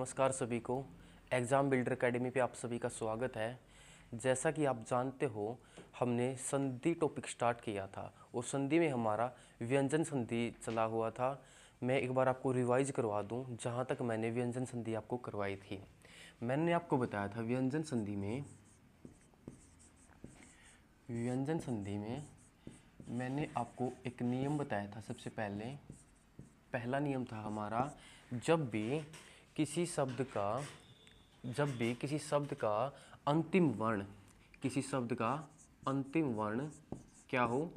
नमस्कार सभी को। एग्ज़ाम बिल्डर एकेडमी पे आप सभी का स्वागत है। जैसा कि आप जानते हो, हमने संधि टॉपिक स्टार्ट किया था और संधि में हमारा व्यंजन संधि चला हुआ था। मैं एक बार आपको रिवाइज करवा दूं जहां तक मैंने व्यंजन संधि आपको करवाई थी। मैंने आपको बताया था व्यंजन संधि में मैंने आपको एक नियम बताया था। सबसे पहला नियम था हमारा, जब भी किसी शब्द का अंतिम वर्ण क्या हो,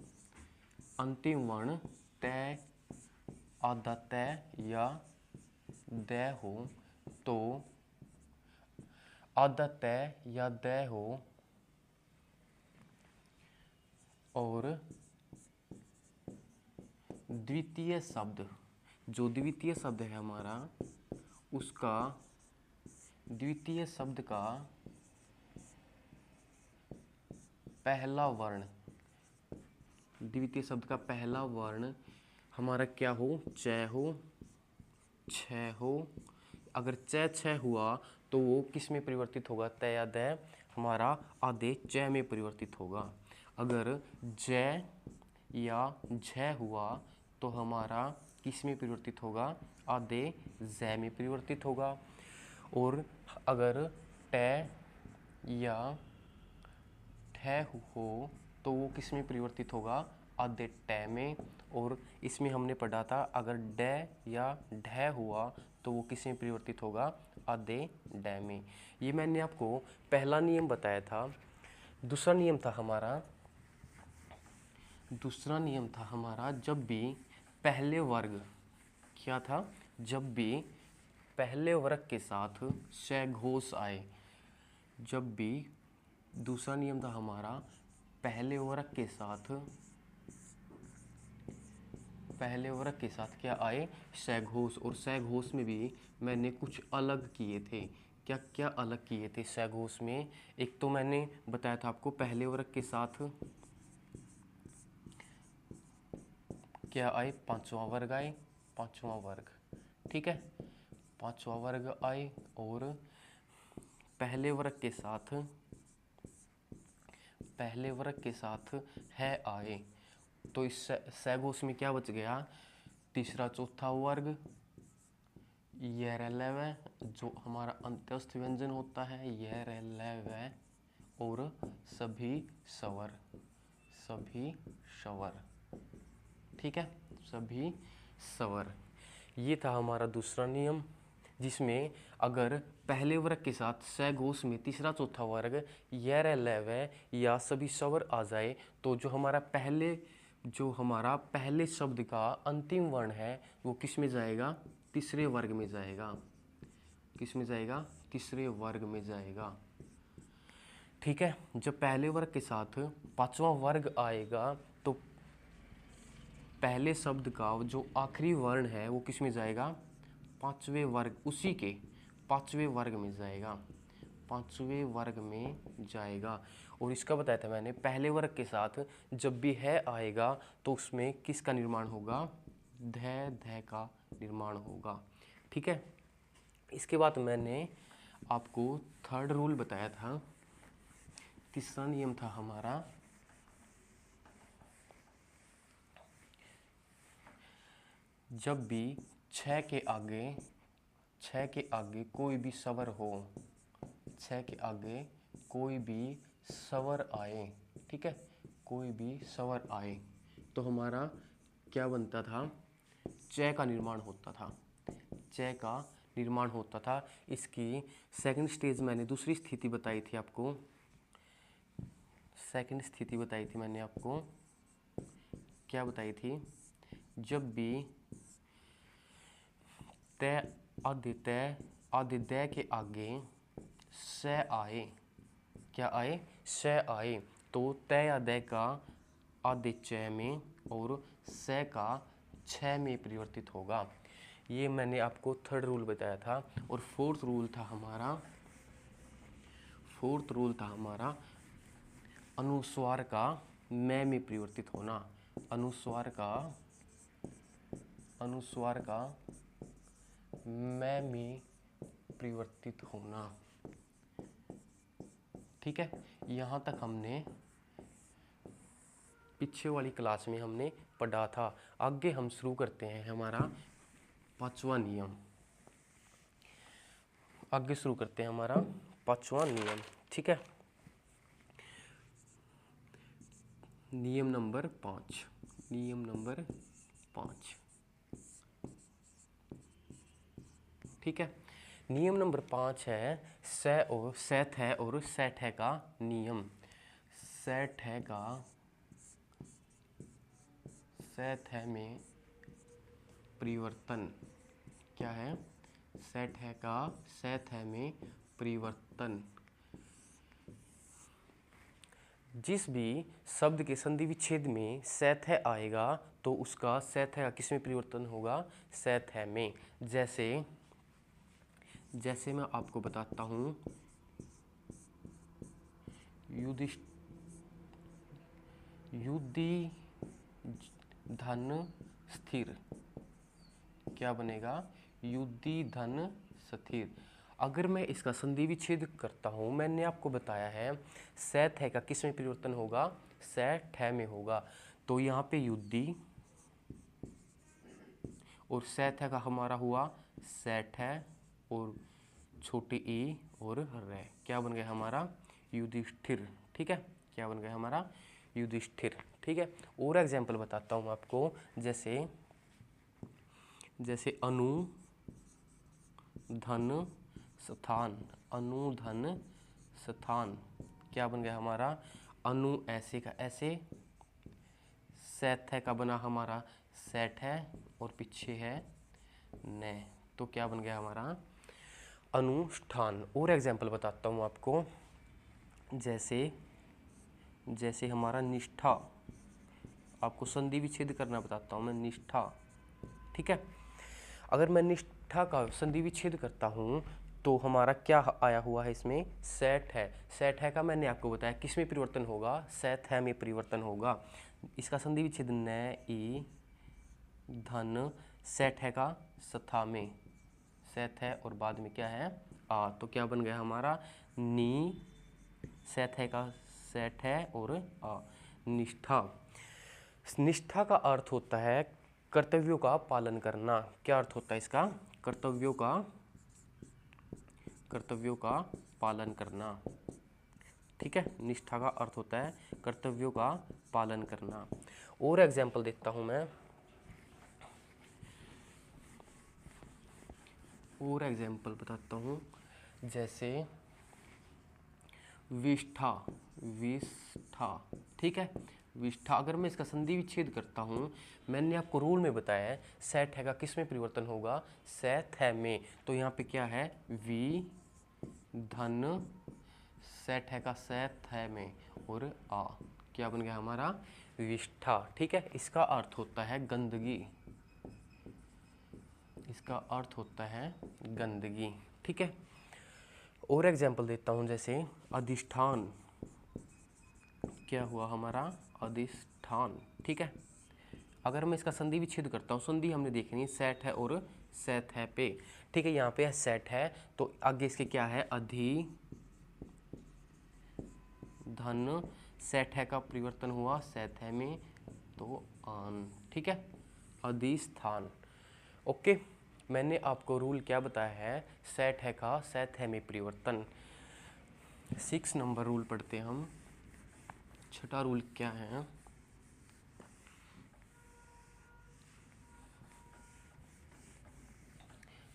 अंतिम वर्ण तय, आधा तय या दय हो, तो आधा तय या दय हो और द्वितीय शब्द है हमारा, उसका द्वितीय शब्द का पहला वर्ण हमारा क्या हो, चय हो, छय हो। अगर चय छय हुआ तो वो किस में परिवर्तित होगा, तय या दय, हमारा आधे चय में परिवर्तित होगा। अगर जय या झय हुआ तो हमारा किस में परिवर्तित होगा, आधे जय में परिवर्तित होगा। और अगर टय या ठय हो तो वो किस में परिवर्तित होगा, आधे टय में। और इसमें हमने पढ़ा था, अगर डय या ढय हुआ तो वो किस में परिवर्तित होगा, आधे डय में। ये मैंने आपको पहला नियम बताया था। दूसरा नियम था हमारा जब भी पहले वर्ग क्या था, जब भी पहले वर्ग के साथ सघोष आए, जब भी दूसरा नियम था हमारा पहले वर्ग के साथ क्या आए, सघोष। और सघोष में भी मैंने कुछ अलग किए थे। क्या क्या अलग किए थे सघोष में? एक तो मैंने बताया था आपको, पहले वर्ग के साथ क्या आए, पांचवा वर्ग, ठीक है, पांचवा वर्ग आए। और पहले वर्ग के साथ है आए, तो इस सघोष में क्या बच गया, तीसरा चौथा वर्ग, यह रह, जो हमारा अंत्यस्थ व्यंजन होता है यह रह, और सभी स्वर, ठीक है, सभी स्वर। ये था हमारा दूसरा नियम, जिसमें अगर पहले वर्ग के साथ सघोष में तीसरा चौथा वर्ग य लव या सभी स्वर आ जाए तो जो हमारा पहले शब्द का अंतिम वर्ण है वो किस में जाएगा, तीसरे वर्ग में जाएगा। किस में जाएगा, तीसरे वर्ग में जाएगा, ठीक है। जब पहले वर्ग के साथ पांचवा वर्ग आएगा तो पहले शब्द का जो आखिरी वर्ण है वो किस में जाएगा, पांचवें वर्ग, उसी के पांचवें वर्ग में जाएगा। और इसका बताया था मैंने, पहले वर्ग के साथ जब भी है आएगा तो उसमें किसका निर्माण होगा, ध का निर्माण होगा, ठीक है। इसके बाद मैंने आपको थर्ड रूल बताया था। तीसरा नियम था हमारा, जब भी छः के आगे कोई भी स्वर हो, छः के आगे कोई भी स्वर आए, ठीक है, कोई भी स्वर आए तो हमारा क्या बनता था, चय का निर्माण होता था। इसकी सेकंड स्टेज मैंने दूसरी स्थिति बताई थी आपको, मैंने आपको क्या बताई थी, जब भी तय आदित्य के आगे स आए, क्या आए, स आए, तो तय या दय का आदित्य में और स का छ में परिवर्तित होगा। ये मैंने आपको थर्ड रूल बताया था। और फोर्थ रूल था हमारा अनुस्वार का मैं में परिवर्तित होना। अनुस्वार का मैं में परिवर्तित होना। ठीक है, यहाँ तक हमने पीछे वाली क्लास में हमने पढ़ा था। आगे हम शुरू करते हैं हमारा 5वां नियम। आगे शुरू करते हैं हमारा 5वां नियम। ठीक है, नियम नंबर 5। नियम नंबर 5। ठीक है, नियम नंबर 5 है सेट है और सेट है का नियम। सेट है का सेट है में परिवर्तन। क्या है? सेट है का सेट है में परिवर्तन। जिस भी शब्द के संधि विच्छेद में सेट है आएगा तो उसका सेट है का किस में परिवर्तन होगा? सेट है में। जैसे मैं आपको बताता हूँ, युद्धि धन स्थिर। क्या बनेगा? युद्धि धन स्थिर। अगर मैं इसका संधि विच्छेद करता हूँ, मैंने आपको बताया है सेट है का किस में परिवर्तन होगा? सेट है में होगा। तो यहाँ पे युद्धि और सेट है का हमारा हुआ सेट है और छोटी ई और रे। क्या बन गया हमारा? युधिष्ठिर। ठीक है, क्या बन गया हमारा? युधिष्ठिर। ठीक है, और एग्जाम्पल बताता हूँ आपको। जैसे अनु धन स्थान। अनु धन स्थान। क्या बन गया हमारा? अनु ऐसे का ऐसे, सेट है का बना हमारा सेट है और पीछे है ने। तो क्या बन गया हमारा? अनुष्ठान। और एग्जाम्पल बताता हूँ आपको। जैसे हमारा निष्ठा। आपको संधि विच्छेद करना बताता हूँ मैं। निष्ठा। ठीक है, अगर मैं निष्ठा का संधि विच्छेद करता हूँ तो हमारा क्या आया हुआ है इसमें? सेट है। सेट है का मैंने आपको बताया किस में परिवर्तन होगा? सेट है में परिवर्तन होगा। इसका संधि विच्छेद न ई धन सेट है का सथा में। सेट है और बाद में क्या है? आ। तो क्या बन गया हमारा? नी। सेट है का सेट है और आ। निष्ठा। निष्ठा का अर्थ होता है कर्तव्यों का पालन करना। क्या अर्थ होता है इसका? कर्तव्यों का पालन करना। ठीक है, निष्ठा का अर्थ होता है कर्तव्यों का पालन करना। और एग्जाम्पल देता हूं मैं। और एग्जाम्पल बताता हूं। जैसे विष्ठा। विष्ठा। ठीक है, विष्ठा। अगर मैं इसका संधि विच्छेद करता हूँ, मैंने आपको रूल में बताया है सेट है का किस में परिवर्तन होगा? सेट है में। तो यहाँ पे क्या है? वी धन सेट है का सेट है में और आ। क्या बन गया हमारा? विष्ठा। ठीक है, इसका अर्थ होता है गंदगी। इसका अर्थ होता है गंदगी। ठीक है, और एग्जाम्पल देता हूँ। जैसे अधिष्ठान। क्या हुआ हमारा? अधिष्ठान। ठीक है, अगर मैं इसका संधि विच्छेद करता हूँ, संधि हमने देखनी सेट है और सेट है पे। ठीक है, यहाँ पे सेट है तो आगे इसके क्या है? अधि धन सेट है का परिवर्तन हुआ सेट है में तो आन। ठीक है, अधिष्ठान। ओके, मैंने आपको रूल क्या बताया है? सेट है का सेट है में परिवर्तन। 6 नंबर रूल पढ़ते हैं हम। छठा रूल क्या है?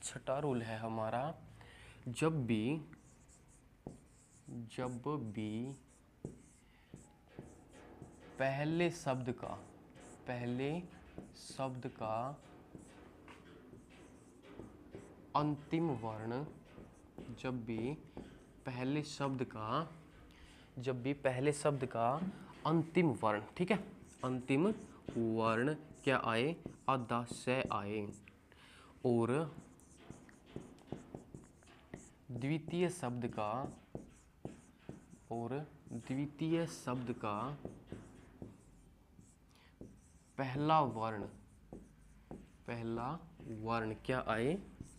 छठा रूल है हमारा, जब भी पहले शब्द का अंतिम वर्ण, जब भी पहले शब्द का अंतिम वर्ण, ठीक है, अंतिम वर्ण क्या आए? आधा से आए और द्वितीय शब्द का पहला वर्ण क्या आए?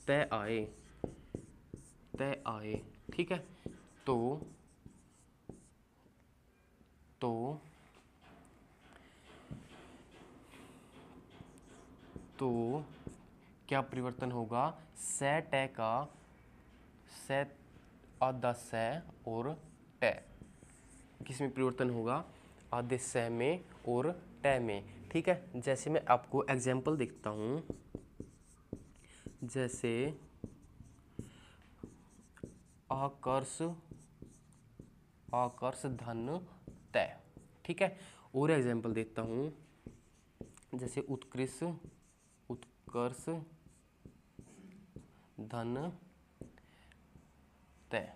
तय आए। तय आए। ठीक है, तो क्या परिवर्तन होगा? से टय का से आधा से और टय किस में परिवर्तन होगा? आधे से में और टय में। ठीक है, जैसे मैं आपको एग्जाम्पल देखता हूँ, जैसे आकर्ष धन तय। ठीक है, और एग्जाम्पल देता हूँ, जैसे उत्कर्ष धन तय।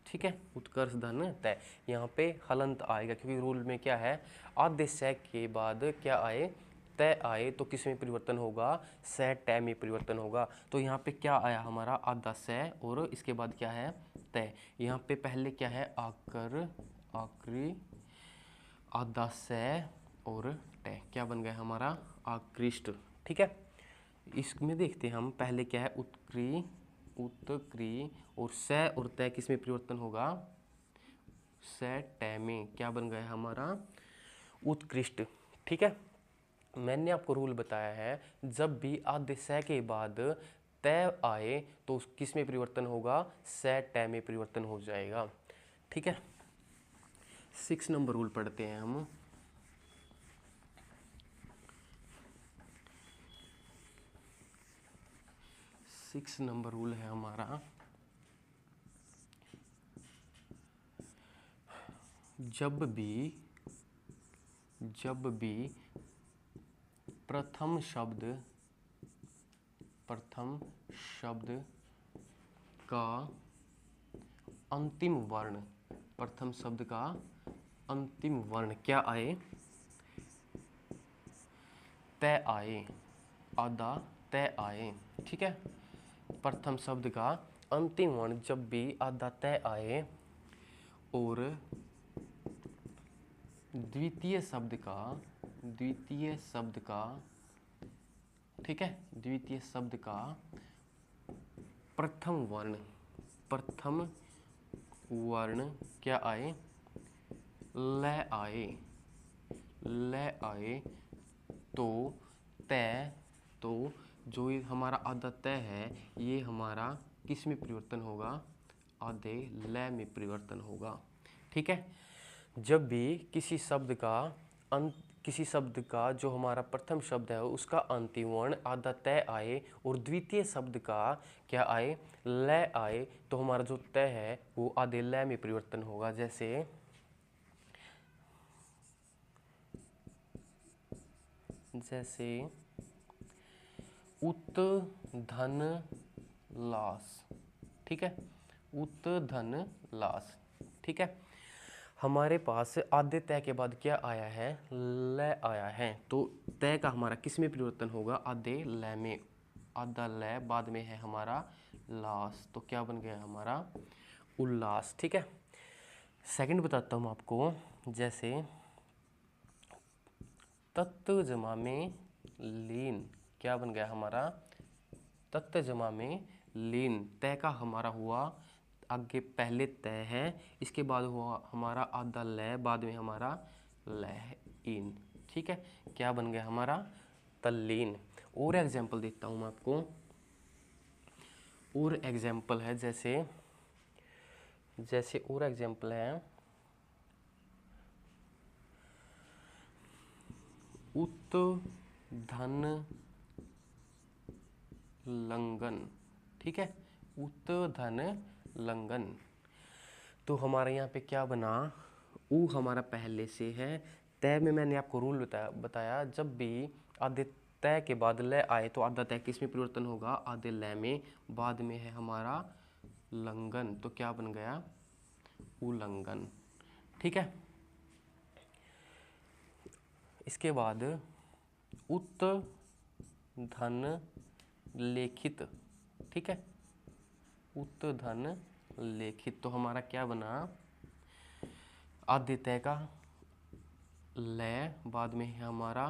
ठीक है, उत्कर्ष धन तय। यहाँ पे हलंत आएगा क्योंकि रूल में क्या है, आधे से के बाद क्या आए? तय आए, तो किस में परिवर्तन होगा? से टय में परिवर्तन होगा। तो यहाँ पे क्या आया हमारा? आधा से और इसके बाद क्या है? तय। यहाँ पे पहले क्या है? आकरी आधा से और टय क्या बन गया हमारा? आकृष्ट। ठीक है, इसमें देखते हैं हम, पहले क्या है? उत्क्री और से और तय किस में परिवर्तन होगा? से टय में क्या बन गया हमारा? उत्कृष्ट। ठीक है, मैंने आपको रूल बताया है, जब भी आधे से के बाद तय आए तो किस में परिवर्तन होगा? से टय में परिवर्तन हो जाएगा। ठीक है, 6 नंबर रूल पढ़ते हैं हम। सिक्स नंबर रूल है हमारा, जब भी प्रथम शब्द का अंतिम वर्ण क्या आए? तय आए, आधा तय आए। ठीक है, प्रथम शब्द का अंतिम वर्ण जब भी आधा तय आए और द्वितीय शब्द का ठीक है, द्वितीय शब्द का प्रथम वर्ण क्या आए? ल आए, तो जो ये हमारा आधा तय है, ये हमारा किस में परिवर्तन होगा? आधे ल में परिवर्तन होगा। ठीक है, जब भी किसी शब्द का जो हमारा प्रथम शब्द है उसका अंतिम वर्ण आधा तय आए और द्वितीय शब्द का क्या आए? ल आए, तो हमारा जो तय है वो आधे ल में परिवर्तन होगा। जैसे उत धन लास। ठीक है, उत धन लास। ठीक है, हमारे पास आधे तय के बाद क्या आया है? ल आया है, तो तय का हमारा किस में परिवर्तन होगा? आधे ल में। आधा ल बाद में है हमारा लास, तो क्या बन गया हमारा? उल्लास। ठीक है, सेकंड बताता हूँ आपको, जैसे तत्व जमा में लीन क्या बन गया हमारा? तत्व जमा में लीन। तय का हमारा हुआ, आगे पहले तय है, इसके बाद हुआ हमारा आधा ल, बाद में हमारा लहीन। ठीक है, क्या बन गया हमारा? तल्लीन। और एग्जाम्पल देता हूँ मैं आपको, और एग्जाम्पल है जैसे और एग्जाम्पल है, उत धन लंघन। ठीक है, उत धन लंघन, तो हमारे यहाँ पे क्या बना? ऊ हमारा पहले से है। तय में मैंने आपको रूल बताया, जब भी आधे तय के बाद ल आए तो आधा तय किस में परिवर्तन होगा? आधे ल में। बाद में है हमारा लंघन, तो क्या बन गया? उल्लंघन। ठीक है, इसके बाद उत धन लेखित। ठीक है, उत धन लेखित, तो हमारा क्या बना? आधे तय का ल, बाद में है हमारा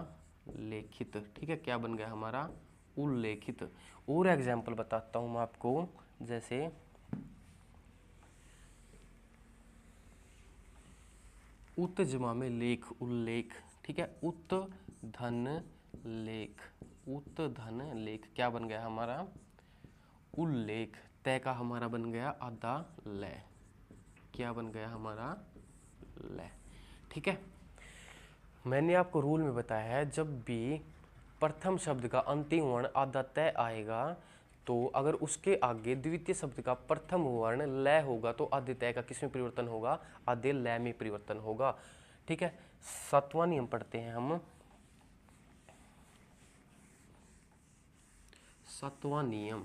लेखित। ठीक है, क्या बन गया हमारा? उल्लेखित। और एग्जाम्पल बताता हूँ मैं आपको, जैसे उत जमा में लेख, उल्लेख, ठीक है, उत धन लेख, उत धन लेख क्या बन गया हमारा, उल्लेख। तय का हमारा बन गया आधा लय, क्या बन गया हमारा, लय, ठीक है। मैंने आपको रूल में बताया है जब भी प्रथम शब्द का अंतिम वर्ण आधा तय आएगा तो अगर उसके आगे द्वितीय शब्द का प्रथम वर्ण लय होगा तो आधे तय का किसमें परिवर्तन होगा, आधे लय में परिवर्तन होगा, ठीक है। 7वां नियम पढ़ते हैं हम। 7वां नियम,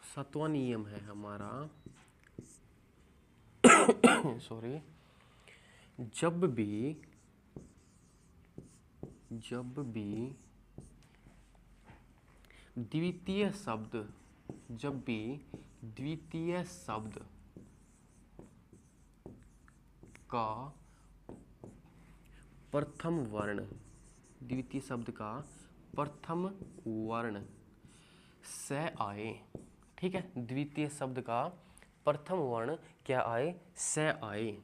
सातवां नियम है हमारा सॉरी, जब भी द्वितीय शब्द, जब भी द्वितीय शब्द का प्रथम वर्ण, द्वितीय शब्द का प्रथम वर्ण स आए, ठीक है, द्वितीय शब्द का प्रथम वर्ण क्या आए, स आए,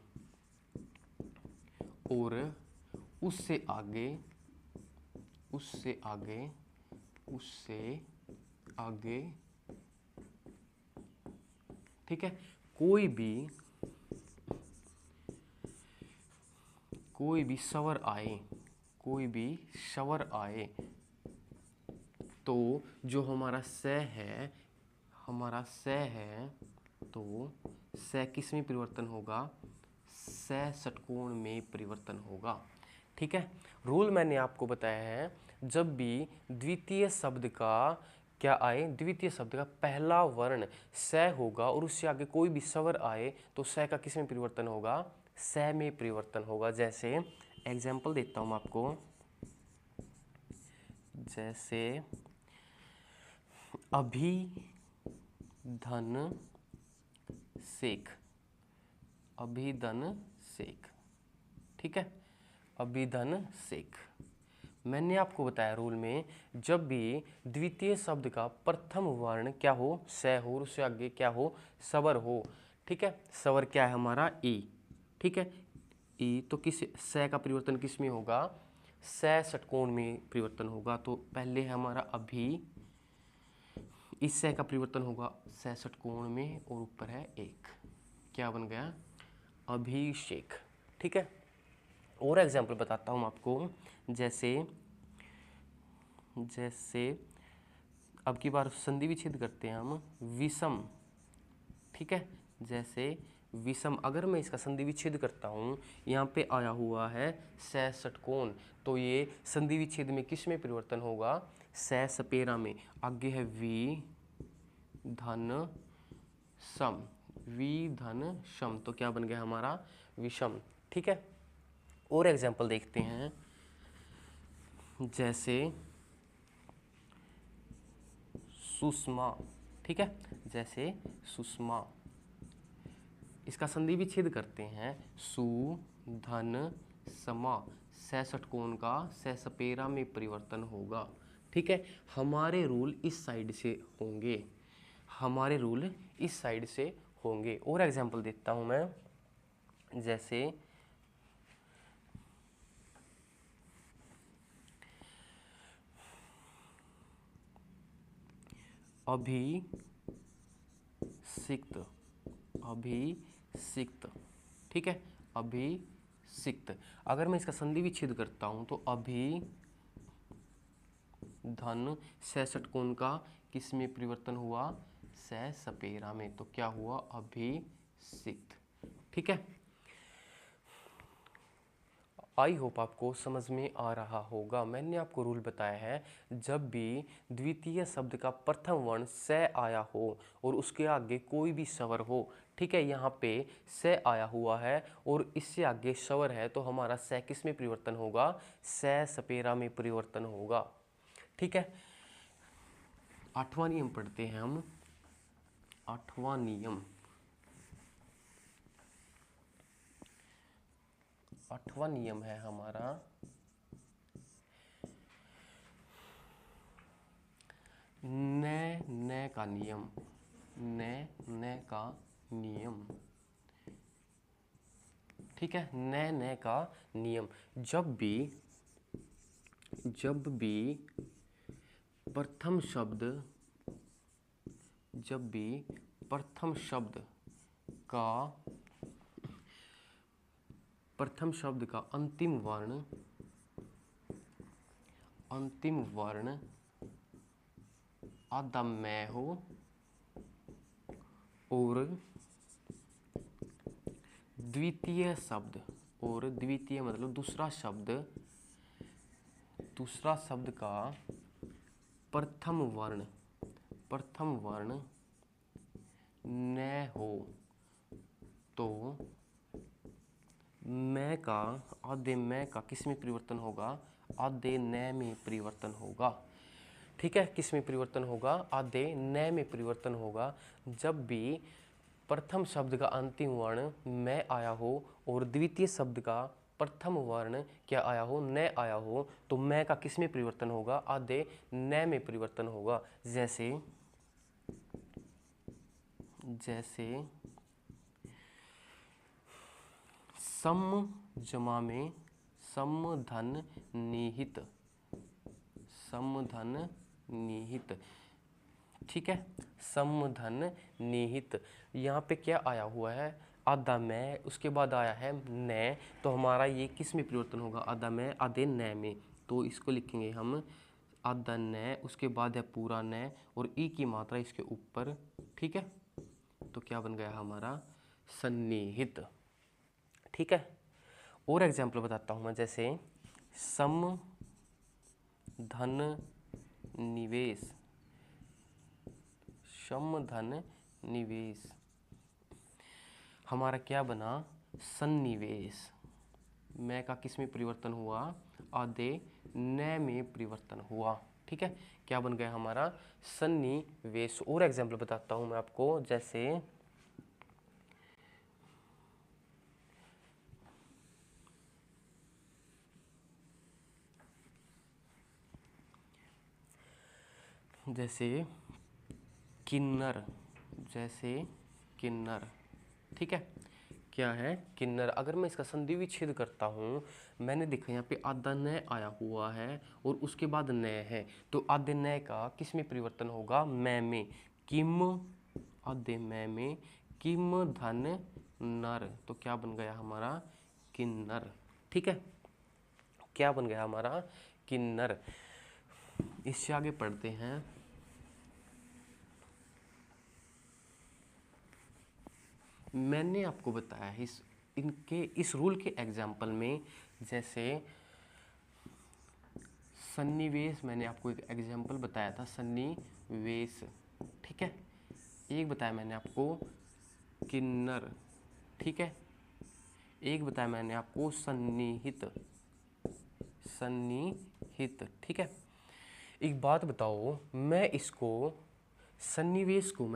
और उससे आगे, उससे आगे, उससे आगे, ठीक है, कोई भी स्वर आए, कोई भी स्वर आए तो जो हमारा स है, हमारा स है तो स किस में परिवर्तन होगा, स षटकोण में परिवर्तन होगा, ठीक है। रूल मैंने आपको बताया है जब भी द्वितीय शब्द का क्या आए, द्वितीय शब्द का पहला वर्ण स होगा और उससे आगे कोई भी स्वर आए तो स का किस में परिवर्तन होगा, स में परिवर्तन होगा। जैसे एग्जाम्पल देता हूँ आपको, जैसे अभी धन शेख, अभिधन शेख, ठीक है, अभिधन शेख। मैंने आपको बताया रूल में जब भी द्वितीय शब्द का प्रथम वर्ण क्या हो, स हो, और उससे आगे क्या हो, स्वर हो, ठीक है, स्वर क्या है हमारा, ई, ठीक है, ई, तो किस स का परिवर्तन किस में होगा, स षटकोण में परिवर्तन होगा। तो पहले हमारा अभी, इस स का परिवर्तन होगा स षटकोण में और ऊपर है एक, क्या बन गया, अभिषेक, ठीक है। और एग्जाम्पल बताता हूँ आपको, जैसे अब की बार संधि विच्छेद करते हैं हम, विषम, ठीक है, जैसे विषम, अगर मैं इसका संधि विच्छेद करता हूँ, यहाँ पे आया हुआ है स षटकोण, तो ये संधि विच्छेद में किस में परिवर्तन होगा, स सपेरा में, आगे है वी धन सम, वी धन सम, तो क्या बन गया हमारा, विषम, ठीक है। और एग्जाम्पल देखते हैं, जैसे सुषमा, ठीक है, जैसे सुषमा, इसका संधि विच्छेद करते हैं, सु धन समा, स षटकोण का स सपेरा में परिवर्तन होगा, ठीक है। हमारे रूल इस साइड से होंगे, हमारे रूल इस साइड से होंगे। और एग्जाम्पल देता हूं मैं, जैसे अभिषिक्त, अभिषिक्त, ठीक है, अभिषिक्त, अगर मैं इसका संधि विच्छेद करता हूं तो अभी धन स षटकोण का किस में परिवर्तन हुआ, स सपेरा में, तो क्या हुआ, अभिषिक्त, ठीक है। आई होप आपको समझ में आ रहा होगा। मैंने आपको रूल बताया है जब भी द्वितीय शब्द का प्रथम वर्ण स आया हो और उसके आगे कोई भी स्वर हो, ठीक है, यहाँ पे स आया हुआ है और इससे आगे स्वर है तो हमारा स किस में परिवर्तन होगा, स सपेरा में परिवर्तन होगा, ठीक है। 8वां नियम पढ़ते हैं हम। 8वां नियम, 8वां नियम है हमारा न का नियम, न का नियम, ठीक है। न का नियम, जब भी प्रथम शब्द, जब भी प्रथम शब्द का अंतिम वर्ण आधा मैं हो और द्वितीय शब्द, और द्वितीय मतलब दूसरा शब्द का प्रथम वर्ण न हो, तो मैं का, आधे मैं का किस में परिवर्तन होगा? आधे न में परिवर्तन होगा, ठीक है। किस में परिवर्तन होगा? आधे न में परिवर्तन होगा। जब भी प्रथम शब्द का अंतिम वर्ण मैं आया हो और द्वितीय शब्द का प्रथम वर्ण क्या आया हो? न आया हो, तो मैं का किस में परिवर्तन होगा? आधे न में परिवर्तन होगा। जैसे सम जमा में समधन निहित, समधन निहित, ठीक है। समधन निहित, यहाँ पे क्या आया हुआ है? आधा मैं, उसके बाद आया है न, तो हमारा ये किस में परिवर्तन होगा? आधा मैं आधे न में, तो इसको लिखेंगे हम आधा न, उसके बाद है पूरा न और ई की मात्रा इसके ऊपर, ठीक है। तो क्या बन गया हमारा? सन्निहित, ठीक है। और एग्जाम्पल बताता हूँ मैं, जैसे सम धन निवेश, समधन निवेश, हमारा क्या बना? सन्निवेश। मैं का किस में परिवर्तन हुआ? आधे न में परिवर्तन हुआ, ठीक है। क्या बन गया हमारा? सन्निवेश। और एग्जाम्पल बताता हूँ मैं आपको, जैसे किन्नर, किन्नर, ठीक है। क्या है? किन्नर। अगर मैं इसका संधि विच्छेद करता हूँ, मैंने देखा यहाँ पे आधा न आया हुआ है और उसके बाद न है, तो आधे न का किस में परिवर्तन होगा? मैं में। किम, आधे मैं में किम धन नर, तो क्या बन गया हमारा? किन्नर, ठीक है। क्या बन गया हमारा? किन्नर। इससे आगे पढ़ते हैं। मैंने आपको बताया है इस रूल के एग्जाम्पल में, जैसे सन्निवेश, मैंने आपको एक एग्जाम्पल बताया था, सन्निवेश, ठीक है। एक बताया मैंने आपको किन्नर, ठीक है। एक बताया मैंने आपको सन्निहित, ठीक है। एक बात बताओ, मैं इसको सन्निवेश को,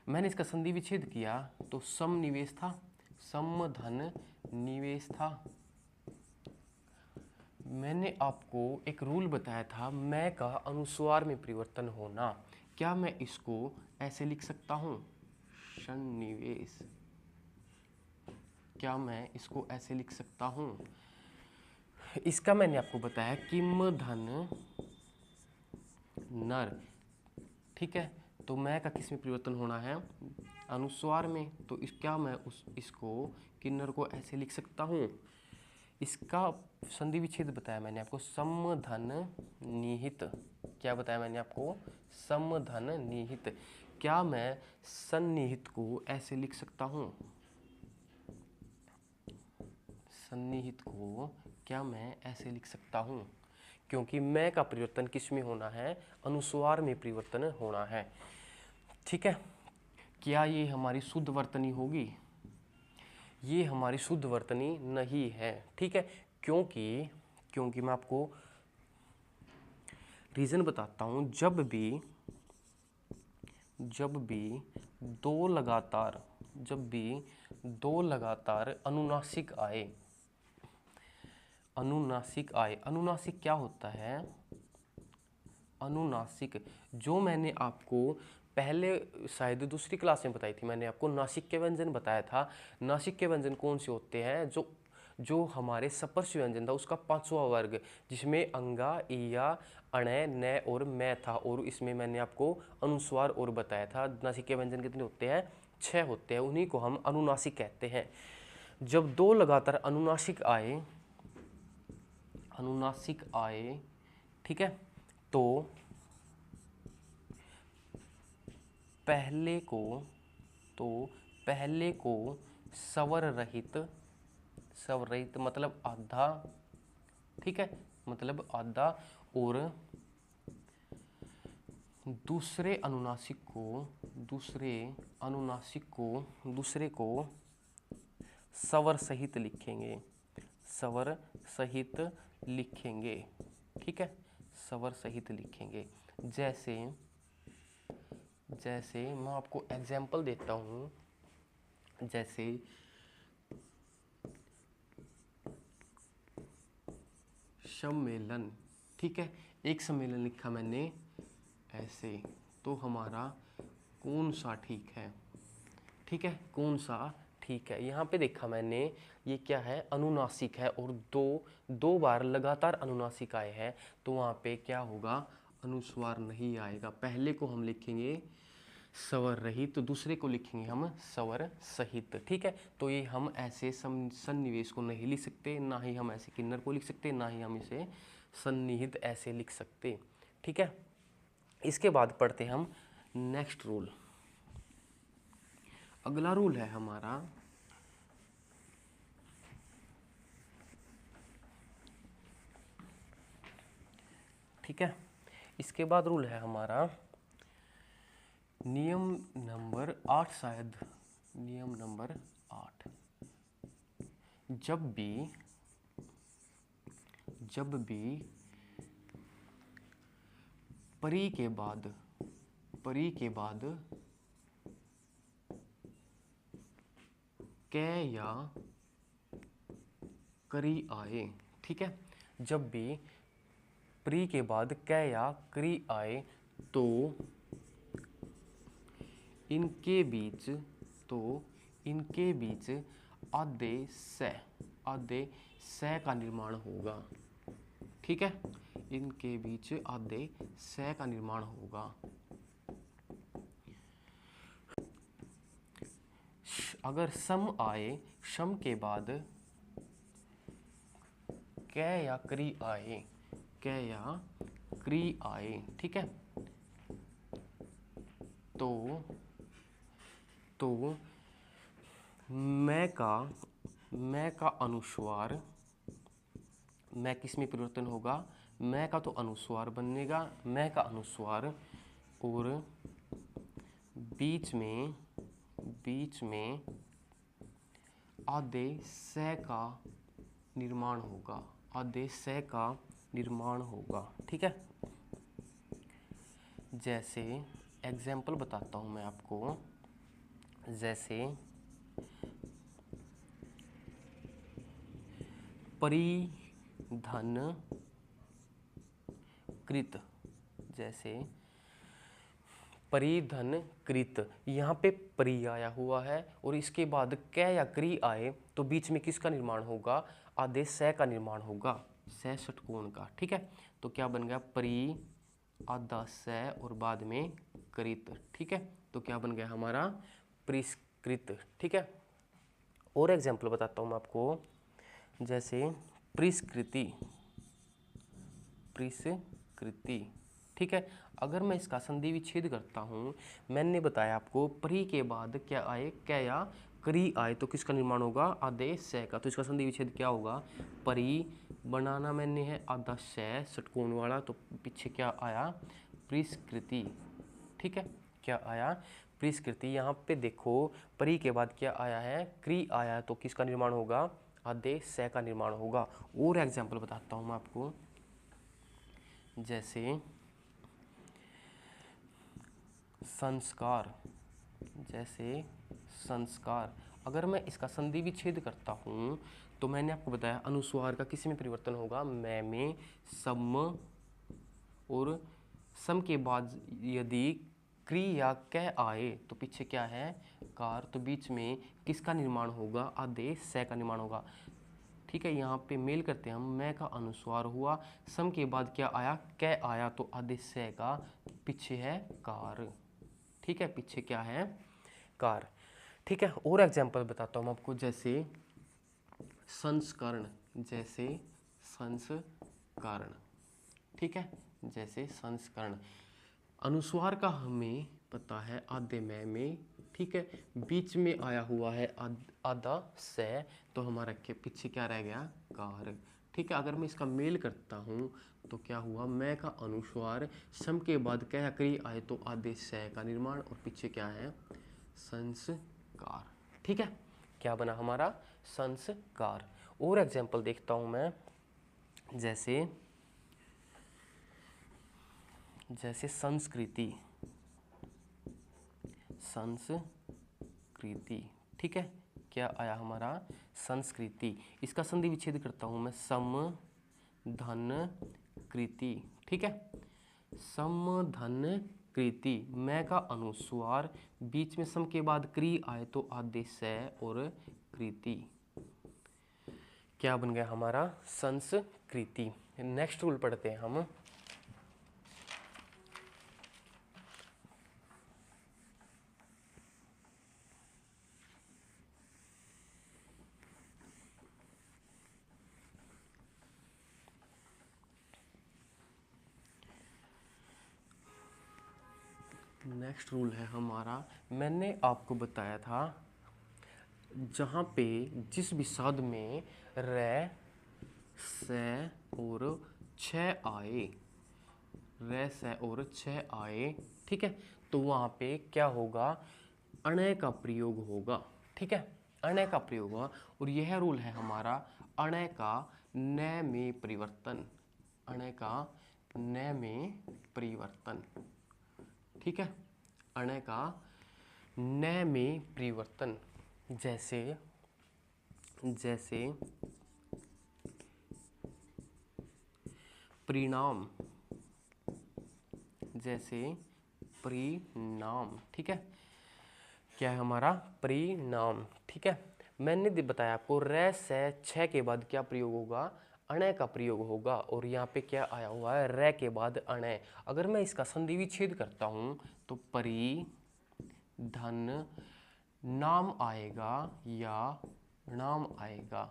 मैंने इसका संधि विच्छेद किया तो समनिवेश था, समधन निवेश था। मैंने आपको एक रूल बताया था, मैं का अनुस्वार में परिवर्तन होना। क्या मैं इसको ऐसे लिख सकता हूँ? सन्निवेश। क्या मैं इसको ऐसे लिख सकता हूँ? इसका मैंने आपको बताया किम धन नर, ठीक है। तो मैं का किस में परिवर्तन होना है? अनुस्वार में। तो क्या मैं इसको किन्नर को ऐसे लिख सकता हूँ? इसका संधि विच्छेद बताया मैंने आपको, समधन निहित। क्या बताया मैंने आपको? समधन निहित। क्या मैं सन्निहित को ऐसे लिख सकता हूँ? सन्निहित को क्या मैं ऐसे लिख सकता हूँ? क्योंकि मैं का परिवर्तन किस में होना है? अनुस्वार में परिवर्तन होना है, ठीक है। क्या ये हमारी शुद्ध वर्तनी होगी? ये हमारी शुद्ध वर्तनी नहीं है, ठीक है। क्योंकि मैं आपको रीजन बताता हूँ। जब भी दो लगातार अनुनासिक आए, अनुनासिक क्या होता है? अनुनासिक, जो मैंने आपको पहले शायद दूसरी क्लास में बताई थी, मैंने आपको नासिक के व्यंजन बताया था। नासिक के व्यंजन कौन से होते हैं? जो हमारे सपर्श व्यंजन था उसका पांचवा वर्ग, जिसमें अंगा, इया, अणय, न और मैं था, और इसमें मैंने आपको अनुस्वार और बताया था। नासिक के व्यंजन कितने होते हैं? 6 होते हैं, उन्हीं को हम अनुनासिक कहते हैं। जब 2 लगातार अनुनासिक आए, ठीक है, तो पहले को स्वर रहित मतलब आधा, ठीक है, मतलब आधा, और दूसरे को स्वर सहित लिखेंगे, ठीक है, स्वर सहित लिखेंगे। जैसे मैं आपको एग्जाम्पल देता हूँ, जैसे सम्मेलन, ठीक है, एक सम्मेलन लिखा मैंने ऐसे, तो हमारा कौन सा ठीक है, ठीक है, कौन सा ठीक है। यहाँ पे देखा मैंने, ये क्या है? अनुनासिक है, और दो बार लगातार अनुनासिक आए हैं, तो वहाँ पे क्या होगा? अनुस्वार नहीं आएगा। पहले को हम लिखेंगे स्वर रहित, तो दूसरे को लिखेंगे हम स्वर सहित, ठीक है। तो ये हम ऐसे सन्निवेश को नहीं लिख सकते, ना ही हम ऐसे किन्नर को लिख सकते, ना ही हम इसे सन्निहित ऐसे लिख सकते, ठीक है। इसके बाद पढ़ते हम नेक्स्ट रूल। अगला रूल है हमारा ठीक है। इसके बाद रूल है हमारा नियम नंबर 8, शायद नियम नंबर 8। जब भी परी के बाद कै या करी आए, ठीक है, जब भी परी के बाद कै या करी आए, तो इनके बीच आधे स का निर्माण होगा, ठीक है, इनके बीच आधे स का निर्माण होगा। अगर सम आए, सम के बाद कै या करी आए, ठीक है, तो मैं का अनुस्वार, मैं किस में परिवर्तन होगा? मैं का तो अनुस्वार बनेगा, मैं का अनुस्वार, और बीच में आधे स का निर्माण होगा, ठीक है। जैसे एग्जाम्पल बताता हूँ मैं आपको, जैसे परिधन कृत, जैसे परिधन कृत, यहाँ पे परी आया हुआ है, और इसके बाद कै या करी आए, तो बीच में किसका निर्माण होगा? आधे स का निर्माण होगा, स षटकोण का, ठीक है। तो क्या बन गया? परी, आधा स, और बाद में कृत, ठीक है। तो क्या बन गया हमारा? परिष्कृत, ठीक है। और एग्जाम्पल बताता हूँ मैं आपको, जैसे परिष्कृति, ठीक है। अगर मैं इसका संधि विच्छेद करता हूँ, मैंने बताया आपको परी के बाद क्या आए? कै या करी आए, तो किसका निर्माण होगा? आधे स का। तो इसका संधि विच्छेद क्या होगा? परी बनाना मैंने है आधा स षटकोण वाला, तो पीछे क्या आया? परिष्कृति, ठीक है। क्या आया? परिष्कृति। यहाँ पे देखो परी के बाद क्या आया है? क्री आया है, तो किसका निर्माण होगा? आधे स का निर्माण होगा। और एग्जाम्पल बताता हूँ मैं आपको, जैसे संस्कार, अगर मैं इसका संधि विच्छेद करता हूँ, तो मैंने आपको बताया अनुस्वार का किस में परिवर्तन होगा? मैं में, सम और सम के बाद यदि क्री या क आए तो पीछे क्या है, कार, तो बीच में किसका निर्माण होगा, आदेश से का निर्माण होगा। ठीक है, यहाँ पे मेल करते हैं हम, मैं का अनुस्वार हुआ, सम के बाद क्या आया, क आया, तो आदेश से का पीछे है कार। ठीक है, पीछे क्या है, कार। ठीक है, और एग्जाम्पल बताता हूँ आपको, जैसे संस्करण, जैसे संस्करण। ठीक है, जैसे संस्करण, अनुस्वार का हमें पता है आधे में। ठीक है, बीच में आया हुआ है आधा से, तो हमारा के पीछे क्या रह गया, कार। ठीक है, अगर मैं इसका मेल करता हूँ तो क्या हुआ, मैं का अनुस्वार, सम के बाद क्या क्रिय आए तो आधे से का निर्माण, और पीछे क्या है, संस्कार। ठीक है, क्या बना हमारा, संस्कार। और एग्जाम्पल देखता हूँ मैं, जैसे संस्कृति, संस्कृति। ठीक है, क्या आया हमारा, संस्कृति। इसका संधि विच्छेद करता हूं मैं, सम धन कृति। ठीक है, सम धन कृति, मैं का अनुस्वार, बीच में सम के बाद क्री आए तो आदेश से और कृति, क्या बन गया हमारा, संस्कृति। नेक्स्ट रूल पढ़ते हैं हम, नेक्स्ट रूल है हमारा, मैंने आपको बताया था जहाँ पे जिस भी साध में रे से और छ आए, रे से और छ आए, ठीक है, तो वहाँ पे क्या होगा, अणय का प्रयोग होगा। ठीक है, अणय का प्रयोग होगा, और यह रूल है हमारा, अणय का न में परिवर्तन, अणय का न में परिवर्तन। ठीक है, अणय का न में परिवर्तन, जैसे परिणाम, जैसे परिणाम। ठीक है, क्या है हमारा, परिणाम। ठीक है, मैंने बताया आपको, रे से छ के बाद क्या प्रयोग होगा, अणय का प्रयोग होगा, और यहाँ पे क्या आया हुआ है, रे के बाद अणय। अगर मैं इसका संधि विच्छेद करता हूँ तो परि धन नाम आएगा या नाम आएगा।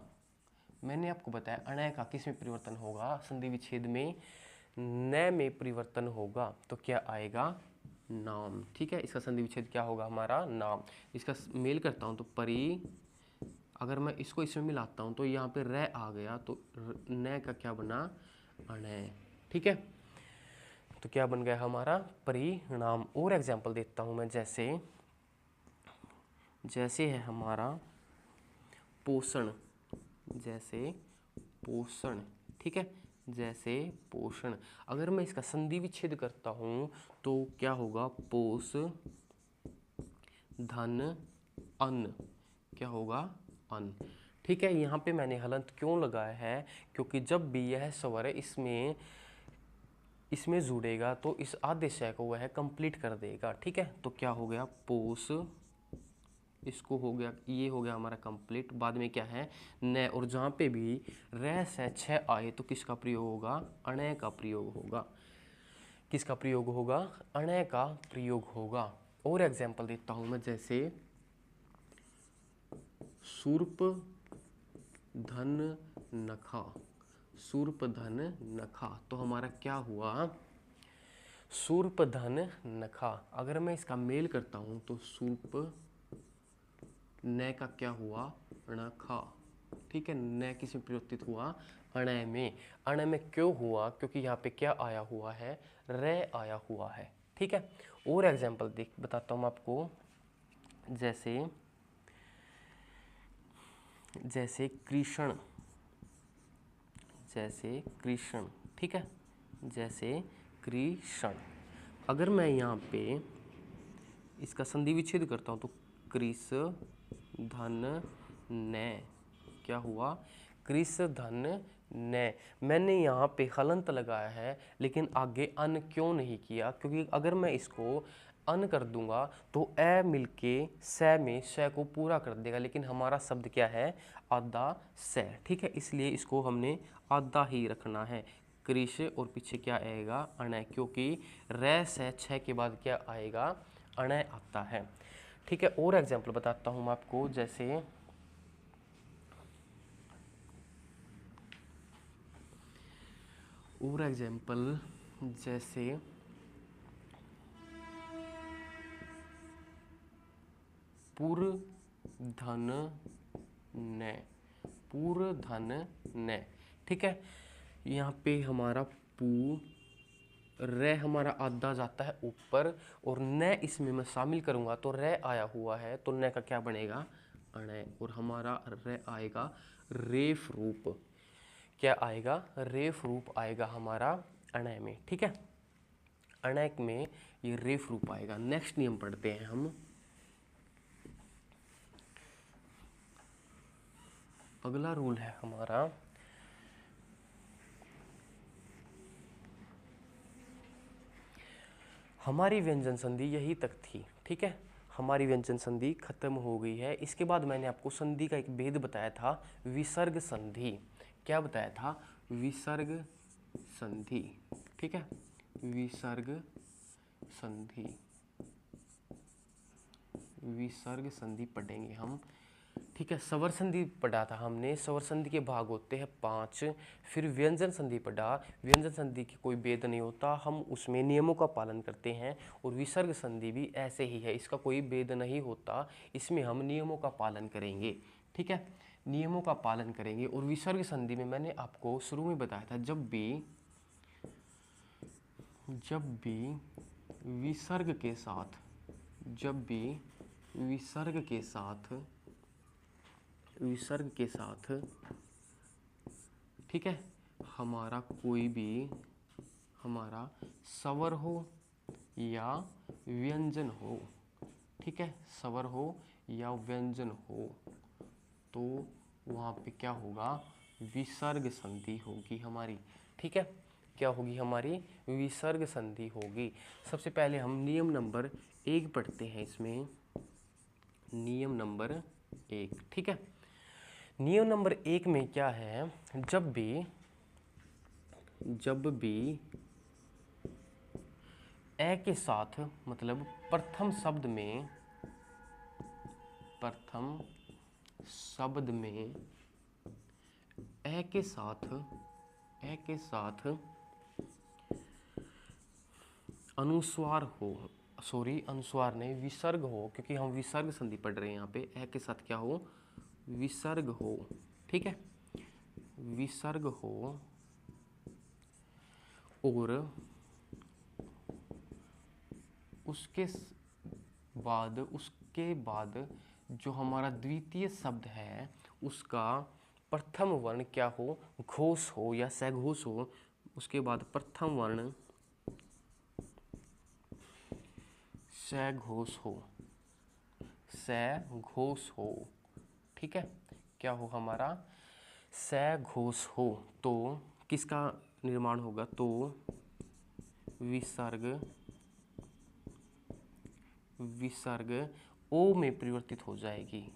मैंने आपको बताया अणय का किस में परिवर्तन होगा, संधि विच्छेद में न में परिवर्तन होगा, तो क्या आएगा, नाम। ठीक है, इसका संधि विच्छेद क्या होगा हमारा, नाम। इसका मेल करता हूँ तो परि, अगर मैं इसको इसमें मिलाता हूँ तो यहाँ पे रे आ गया, तो न का क्या बना, अणय। ठीक है, तो क्या बन गया हमारा, परिणाम। और एग्जाम्पल देता हूँ मैं, जैसे है हमारा पोषण, जैसे पोषण। ठीक है, जैसे पोषण, अगर मैं इसका संधि विच्छेद करता हूँ तो क्या होगा, पोष धन अन्न, क्या होगा, अन्न। ठीक है, यहाँ पे मैंने हलंत क्यों लगाया है, क्योंकि जब भी यह स्वर इसमें जुड़ेगा तो इस आदेश को वह कंप्लीट कर देगा। ठीक है, तो क्या हो गया, पोष, इसको हो गया, ये हो गया हमारा कंप्लीट। बाद में क्या है, न, और जहाँ पे भी रे से छ आए तो किसका प्रयोग होगा, अणय का प्रयोग होगा। किसका प्रयोग होगा, अणय का प्रयोग होगा। और एग्जाम्पल देता हूँ मैं, जैसे सूर्प धन नखा, सूर्प धन नखा, तो हमारा क्या हुआ, सूर्प धन नखा। अगर मैं इसका मेल करता हूँ तो सूर्प न का क्या हुआ, नखा। ठीक है, न किस में परिवर्तित हुआ, अणय में। अणय में क्यों हुआ, क्योंकि यहाँ पे क्या आया हुआ है, रे आया हुआ है। ठीक है, और एग्जाम्पल बताता हूँ आपको, जैसे कृष्ण, जैसे कृष्ण। ठीक है, जैसे कृष्ण, अगर मैं यहाँ पे इसका संधि विच्छेद करता हूँ तो कृष धन न, क्या हुआ, कृष धन न। मैंने यहाँ पे हलंत लगाया है लेकिन आगे अन क्यों नहीं किया, क्योंकि अगर मैं इसको अन कर दूंगा तो ए मिलके से में से को पूरा कर देगा, लेकिन हमारा शब्द क्या है, आधा से। ठीक है, इसलिए इसको हमने आधा ही रखना है। कृष और पीछे क्या आएगा, अण, क्योंकि रे से छ के बाद क्या आएगा, अण आता है। ठीक है, और एग्जाम्पल बताता हूँ मैं आपको, जैसे और एग्जाम्पल जैसे पुर धन न, पुर धन न। ठीक है, यहाँ पे हमारा पू रे हमारा आधा जाता है ऊपर और न इसमें मैं शामिल करूँगा तो रे आया हुआ है तो न का क्या बनेगा, अण, और हमारा रे आएगा रेफ रूप। क्या आएगा, रेफ रूप आएगा हमारा अण में। ठीक है, अण में ये रेफ रूप आएगा। नेक्स्ट नियम पढ़ते हैं हम। अगला रूल है हमारा हमारी व्यंजन संधि यही तक थी। ठीक है, हमारी व्यंजन संधि खत्म हो गई है। इसके बाद मैंने आपको संधि का एक भेद बताया था, विसर्ग संधि। क्या बताया था, विसर्ग संधि। ठीक है, विसर्ग संधि, विसर्ग संधि पढ़ेंगे हम। ठीक है, स्वर संधि पढ़ा था हमने, स्वर संधि के भाग होते हैं 5। फिर व्यंजन संधि पढ़ा, व्यंजन संधि की कोई भेद नहीं होता, हम उसमें नियमों का पालन करते हैं। और विसर्ग संधि भी ऐसे ही है, इसका कोई भेद नहीं होता, इसमें हम नियमों का पालन करेंगे। ठीक है, नियमों का पालन करेंगे। और विसर्ग संधि में मैंने आपको शुरू में बताया था, जब भी विसर्ग के साथ, जब भी विसर्ग के साथ, विसर्ग के साथ, ठीक है, हमारा कोई भी हमारा स्वर हो या व्यंजन हो, ठीक है, स्वर हो या व्यंजन हो, तो वहाँ पे क्या होगा, विसर्ग संधि होगी हमारी। ठीक है, क्या होगी हमारी, विसर्ग संधि होगी। सबसे पहले हम नियम नंबर 1 पढ़ते हैं इसमें, नियम नंबर 1। ठीक है, नियम नंबर 1 में क्या है, जब भी ए के साथ, मतलब प्रथम शब्द में ए के साथ अनुस्वार हो, सॉरी अनुस्वार नहीं, विसर्ग हो, क्योंकि हम विसर्ग संधि पढ़ रहे हैं यहाँ पे, ए के साथ क्या हो, विसर्ग हो। ठीक है, विसर्ग हो और उसके बाद जो हमारा द्वितीय शब्द है उसका प्रथम वर्ण क्या हो, घोष हो या सघोष हो, उसके बाद प्रथम वर्ण सघोष हो। ठीक है, क्या हो हमारा, सघोष हो, तो किसका निर्माण होगा, तो विसर्ग ओ में परिवर्तित हो जाएगी।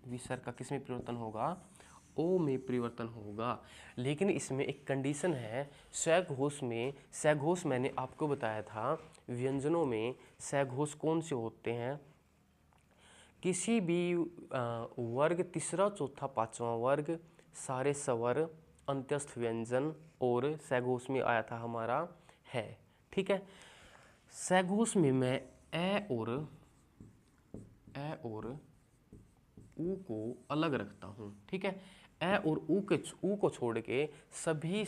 विसर्ग का किस में परिवर्तन होगा, ओ में परिवर्तन होगा। लेकिन इसमें एक कंडीशन है, सघोष में, सघोष मैंने आपको बताया था व्यंजनों में सघोष कौन से होते हैं, किसी भी वर्ग, तीसरा चौथा पांचवा वर्ग, सारे स्वर, अंत्यस्थ व्यंजन और सघोष में आया था हमारा है। ठीक है, सघोष में मैं ए और ऊ को अलग रखता हूँ। ठीक है, ए और ऊ को छोड़ के सभी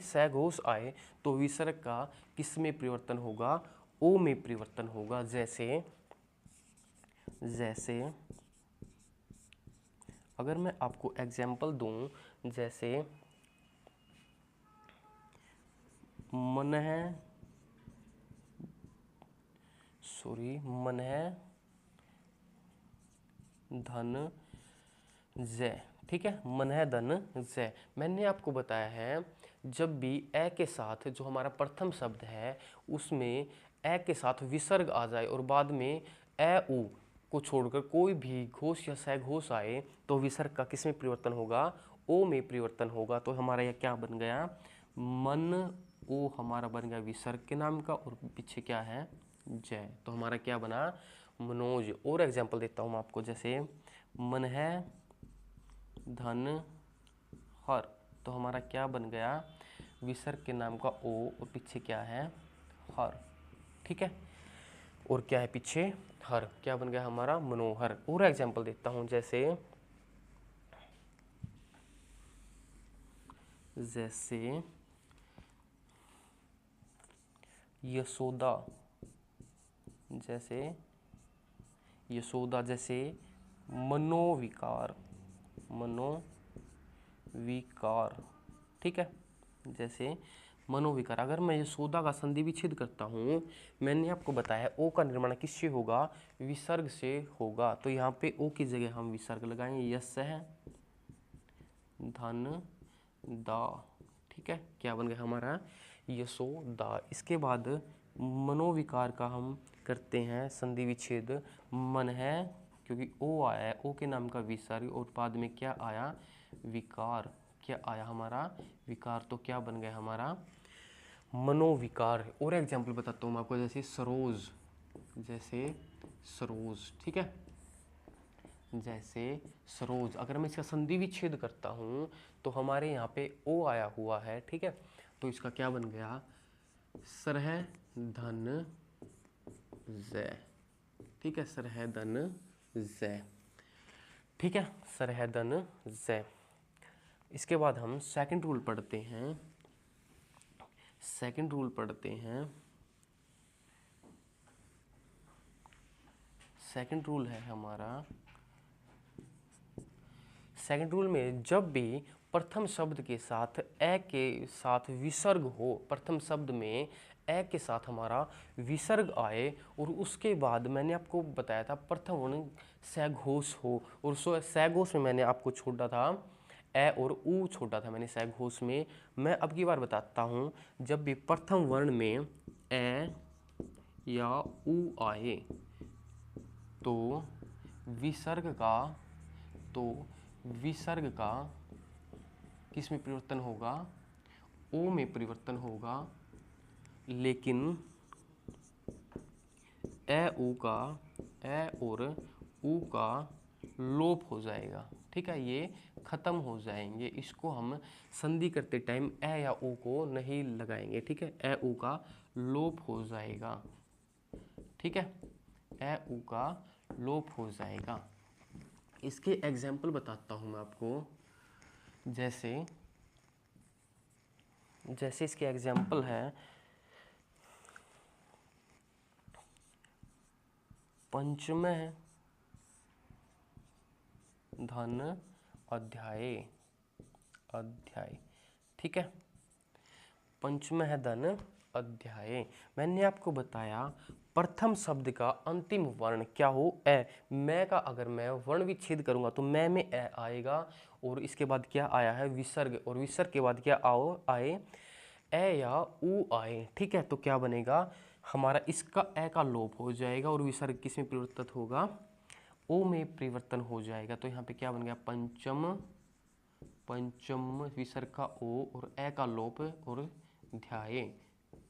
सघोष आए तो विसर्ग का किस में परिवर्तन होगा, ओ में परिवर्तन होगा। जैसे अगर मैं आपको एग्जाम्पल दूं, जैसे मन धन जय, ठीक है, मन है धन जय। मैंने आपको बताया है जब भी ए के साथ जो हमारा प्रथम शब्द है उसमें ए के साथ विसर्ग आ जाए और बाद में ए उ को छोड़कर कोई भी घोष या सघोष आए तो विसर्ग का किस में परिवर्तन होगा, ओ में परिवर्तन होगा। तो हमारा यह क्या बन गया, मन ओ हमारा बन गया विसर्ग के नाम का और पीछे क्या है जय। तो हमारा क्या बना, मनोज। और एग्जाम्पल देता हूँ मैं आपको, जैसे मन है धन हर, तो हमारा क्या बन गया, विसर्ग के नाम का ओ और पीछे क्या है हर, ठीक है। और क्या है पीछे हर, क्या बन गया हमारा मनोहर। और एग्जाम्पल देता हूं, जैसे यशोदा, जैसे यशोदा, जैसे मनोविकार, मनोविकार, ठीक है। जैसे मनोविकार, अगर मैं यशोदा का संधि विच्छेद करता हूँ, मैंने आपको बताया ओ का निर्माण किससे होगा, विसर्ग से होगा। तो यहाँ पे ओ की जगह हम विसर्ग लगाएंगे, यश है धन दा, ठीक है। क्या बन गया हमारा यशोदा। इसके बाद मनोविकार का हम करते हैं संधि विच्छेद, मन है क्योंकि ओ आया है, ओ के नाम का विसर्ग और बाद में क्या आया विकार, क्या आया हमारा विकार। तो क्या बन गया हमारा मनोविकार। और एग्जाम्पल बताता हूँ मैं आपको, जैसे सरोज, जैसे सरोज, ठीक है। जैसे सरोज, अगर मैं इसका संधि विच्छेद करता हूँ तो हमारे यहाँ पे ओ आया हुआ है, ठीक है। तो इसका क्या बन गया सरह धन जय, ठीक है, सरह धन जय, ठीक है, सरह धन जय। इसके बाद हम सेकंड रूल पढ़ते हैं। सेकंड रूल पढ़ते हैं। सेकंड रूल है हमारा, सेकंड रूल में जब भी प्रथम शब्द के साथ ए के साथ विसर्ग हो, प्रथम शब्द में ए के साथ हमारा विसर्ग आए और उसके बाद मैंने आपको बताया था प्रथम वर्ण सघोष हो, और सघोष में मैंने आपको छोड़ा था ए और ऊ छोड़ा था मैंने सघोष में। मैं अब की बार बताता हूँ, जब भी प्रथम वर्ण में ए या ऊ आए तो विसर्ग का किस में परिवर्तन होगा, ओ में परिवर्तन होगा, लेकिन ए और ऊ का लोप हो जाएगा, ठीक है, ये खत्म हो जाएंगे। इसको हम संधि करते टाइम ए या ऊ को नहीं लगाएंगे, ठीक है, ए ऊ का लोप हो जाएगा, ठीक है, ए ऊ का लोप हो जाएगा। इसके एग्जाम्पल बताता हूँ मैं आपको, जैसे इसके एग्जाम्पल है पंचम धन अध्याय, ठीक है, पंचम धन अध्याय। मैंने आपको बताया प्रथम शब्द का अंतिम वर्ण क्या हो, ए। मैं का अगर मैं वर्ण विच्छेद करूंगा तो मैं में ए आएगा और इसके बाद क्या आया है विसर्ग, और विसर्ग के बाद क्या आए ए या ऊ आए, ठीक है। तो क्या बनेगा हमारा, इसका ए का लोप हो जाएगा और विसर्ग किस में परिवर्तित होगा, ओ में परिवर्तन हो जाएगा। तो यहाँ पे क्या बन गया पंचम विसर्ग का ओ और ए का लोप और ध्याये,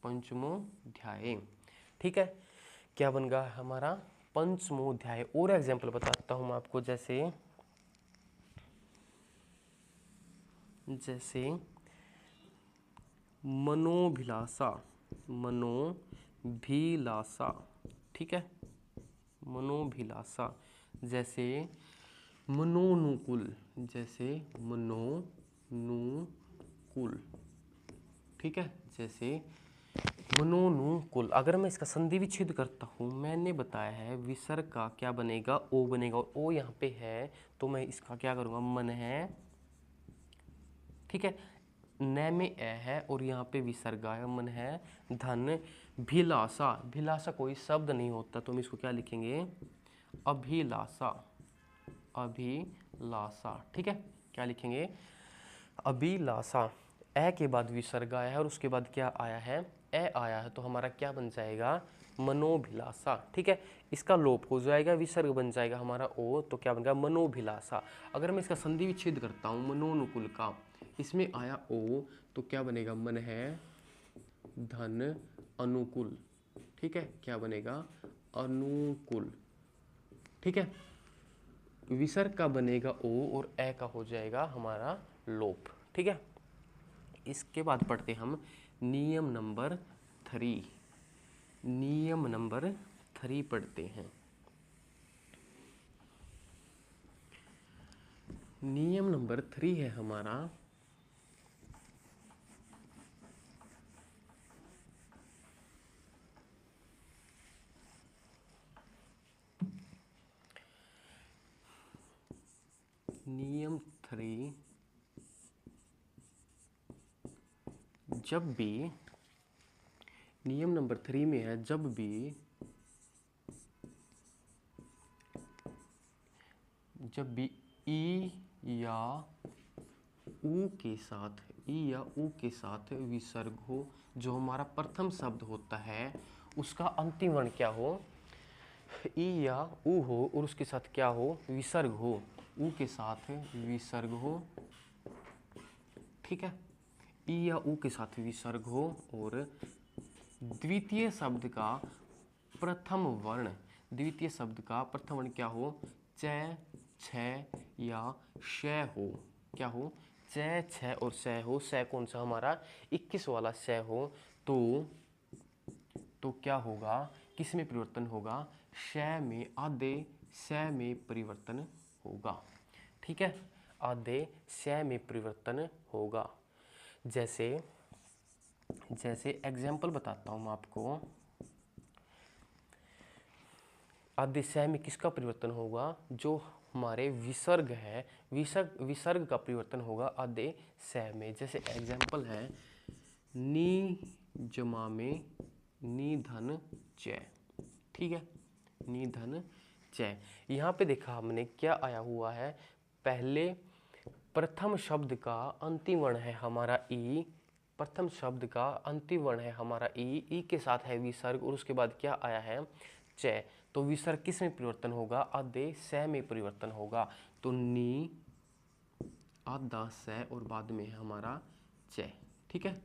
पंचमोध्याय, ठीक है। क्या बन गया हमारा पंचमोध्याय। और एग्जाम्पल बताता हूं मैं आपको, जैसे मनोभिलाषा, ठीक है, मनोभिलाषा। जैसे मनोनुकूल, ठीक है, जैसे मनोनुकूल। अगर मैं इसका संधि विच्छेद करता हूँ, मैंने बताया है विसर्ग का क्या बनेगा, ओ बनेगा, और ओ यहाँ पे है तो मैं इसका क्या करूँगा मन है, ठीक है, न में ए है और यहाँ पे विसर्ग आया, मन है धन भिलाषा। भिलाषा कोई शब्द नहीं होता तो हम इसको क्या लिखेंगे अभिलाषा, ठीक है। क्या लिखेंगे, अभिलाषा। ए के बाद विसर्ग आया है और उसके बाद क्या आया है, ए आया है, तो हमारा क्या बन जाएगा, मनोभिलाषा। ठीक है, इसका लोप हो जाएगा, विसर्ग बन जाएगा हमारा ओ, तो क्या बनेगा, मनोभिलाषा। अगर मैं इसका संधि विच्छेद करता हूँ मनोनुकूल का, इसमें आया ओ, तो क्या बनेगा, मन है धन अनुकूल। ठीक है, क्या बनेगा, अनुकूल। ठीक है, विसर्ग का बनेगा ओ और ए का हो जाएगा हमारा लोप। ठीक है, इसके बाद पढ़ते हम नियम नंबर 3। नियम नंबर 3 पढ़ते हैं। नियम नंबर 3 है हमारा, नियम 3, जब भी, नियम नंबर 3 में है, जब भी ई या ऊ के साथ, ई या ऊ के साथ विसर्ग हो, जो हमारा प्रथम शब्द होता है उसका अंतिम वर्ण क्या हो, ई या ऊ हो और उसके साथ क्या हो, विसर्ग हो, ऊ के साथ विसर्ग हो। ठीक है, ई या ऊ के साथ विसर्ग हो और द्वितीय शब्द का प्रथम वर्ण, द्वितीय शब्द का प्रथम वर्ण क्या हो, च, छ या श हो। क्या हो, च, छ और श हो। श कौन सा, हमारा 21 वाला श हो, तो क्या होगा, किस में परिवर्तन होगा, श में, आधे श में परिवर्तन होगा। ठीक है, आधे श में परिवर्तन होगा। जैसे एग्जाम्पल बताता हूँ मैं आपको, आधे श में किसका परिवर्तन होगा, जो हमारे विसर्ग है, विसर्ग का परिवर्तन होगा आधे श में। जैसे एग्जाम्पल है, नी जमा में निधन च। ठीक है, निधन च। यहाँ पे देखा हमने क्या आया हुआ है, पहले प्रथम शब्द का अंतिम वर्ण है हमारा ई, प्रथम शब्द का अंतिम वर्ण है हमारा ई के साथ है विसर्ग और उसके बाद क्या आया है, च। तो विसर्ग किस में परिवर्तन होगा, आधे स में परिवर्तन होगा। तो नी, आधा स और बाद में है हमारा च। ठीक है,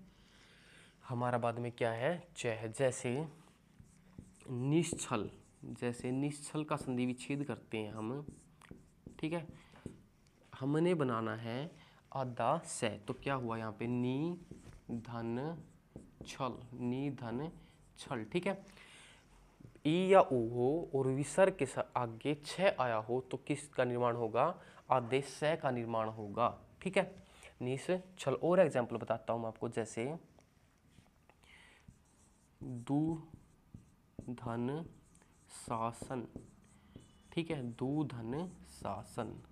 हमारा बाद में क्या है, च है। जैसे निश्चल, जैसे निश्चल का संधि विच्छेद करते हैं हम। ठीक है, हमने बनाना है आधा स, तो क्या हुआ यहाँ पे, नी धन छल, नी धन छल। ठीक है, ई या ऊ हो और विसर्ग के आगे छ आया हो, तो किसका निर्माण होगा, आधे स का निर्माण होगा। ठीक है, निस छल। और एग्जाम्पल बताता हूँ मैं आपको, जैसे दू धन शासन। ठीक है, दू धन शासन।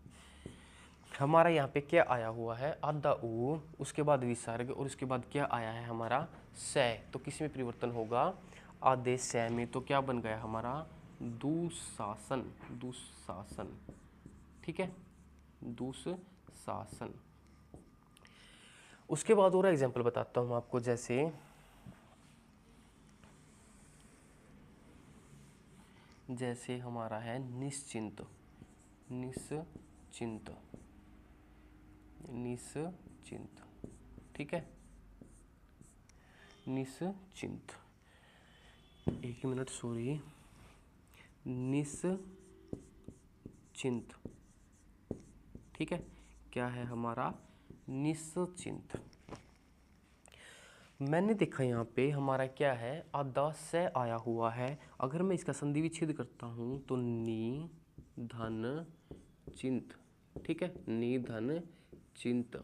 हमारा यहाँ पे क्या आया हुआ है, आधा ऊ, उसके बाद विसर्ग और उसके बाद क्या आया है हमारा स, तो किस में परिवर्तन होगा, आधे स में। तो क्या बन गया हमारा, दुशासन, दुशासन। ठीक है, दुशासन। उसके बाद और एग्जाम्पल बताता हूँ आपको, जैसे हमारा है निश्चिंत, निश्चिंत, निश्चिंत। ठीक है, निश्चिंत, एक मिनट सॉरी, निश्चिंत। ठीक है, क्या है हमारा, निश्चिंत। मैंने देखा यहाँ पे हमारा क्या है, आधा स आया हुआ है। अगर मैं इसका संधि विच्छेद करता हूँ तो नी धन चिंत। ठीक है, नी धन चिंत,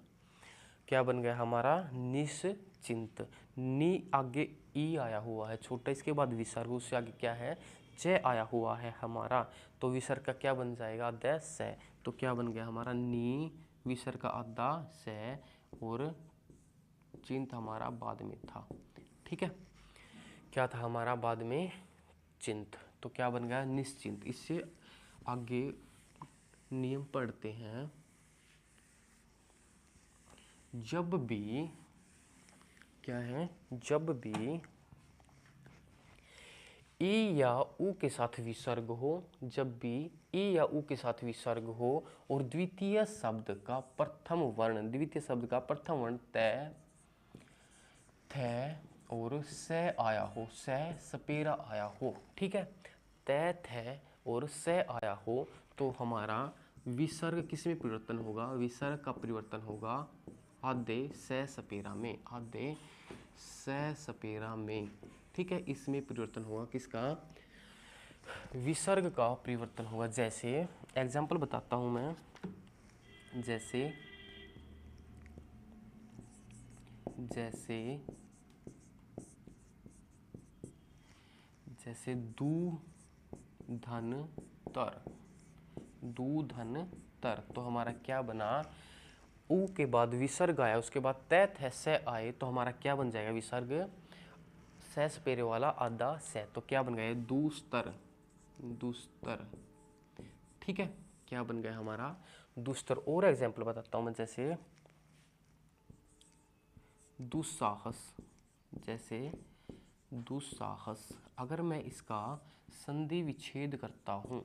क्या बन गया हमारा, निश्चिंत। नी आगे ई आया हुआ है छोटा, इसके बाद विसर्ग, उससे आगे क्या है, च आया हुआ है हमारा, तो विसर्ग का क्या बन जाएगा, आधा स। तो क्या बन गया हमारा, नी, विसर्ग का आधा स और चिंत हमारा बाद में था। ठीक है, क्या था हमारा बाद में, चिंत, तो क्या बन गया, निश्चिंत। इससे आगे नियम पढ़ते हैं। जब भी क्या है, जब भी ई या ऊ के साथ विसर्ग हो, जब भी ई या ऊ के साथ विसर्ग हो और द्वितीय शब्द का प्रथम वर्ण, द्वितीय शब्द का प्रथम वर्ण तय, थ और से आया हो, से सपेरा आया हो, ठीक है, तय थ और से आया हो, तो हमारा विसर्ग किस में परिवर्तन होगा, विसर्ग का परिवर्तन होगा आधे से सपेरा में, आधे से सपेरा में, ठीक है, इसमें परिवर्तन होगा किसका, विसर्ग का परिवर्तन होगा। जैसे एग्जाम्पल बताता हूं मैं, जैसे जैसे जैसे दू धन तर, दू धन तर, तो हमारा क्या बना, ऊ के बाद विसर्ग आया, उसके बाद तैत है से आए, तो हमारा क्या बन जाएगा, विसर्ग से सपेरे वाला आधा से, तो क्या बन गया, दुस्तर, दुस्तर, ठीक है, क्या बन गया हमारा, दुस्तर। और एग्जाम्पल बताता हूं मैं, जैसे दुस्साहस, जैसे दुस्साहस, अगर मैं इसका संधि विच्छेद करता हूं,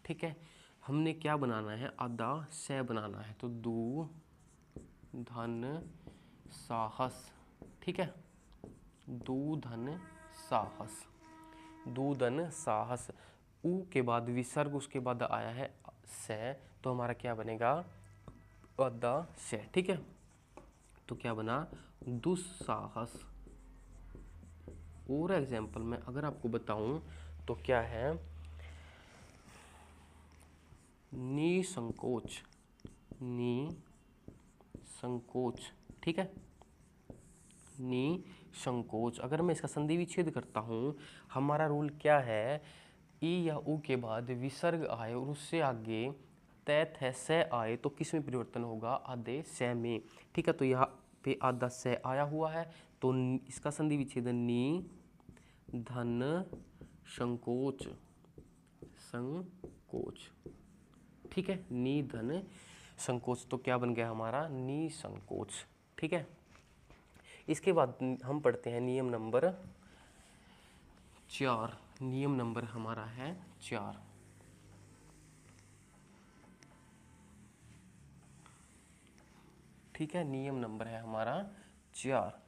ठीक है, हमने क्या बनाना है, आधा से बनाना है, तो दू धन साहस, ठीक है, दू धन साहस, दू धन साहस, ऊ के बाद विसर्ग, उसके बाद आया है से, तो हमारा क्या बनेगा, आधा से, ठीक है, तो क्या बना, दुस्साहस। और एग्जाम्पल में अगर आपको बताऊं तो क्या है, निसंकोच, निसंकोच, ठीक है, निसंकोच, अगर मैं इसका संधि विच्छेद करता हूं, हमारा रूल क्या है, ई या ऊ के बाद विसर्ग आए और उससे आगे तैत है से आए, तो किस में परिवर्तन होगा, आधे से में, ठीक है, तो यहाँ पे आधा से आया हुआ है, तो इसका संधि विच्छेद नी धन संकोच, संकोच, ठीक है, नी धन संकोच, तो क्या बन गया हमारा, नी संकोच, ठीक है। इसके बाद हम पढ़ते हैं नियम नंबर 4, नियम नंबर हमारा है 4, ठीक है, नियम नंबर है हमारा 4,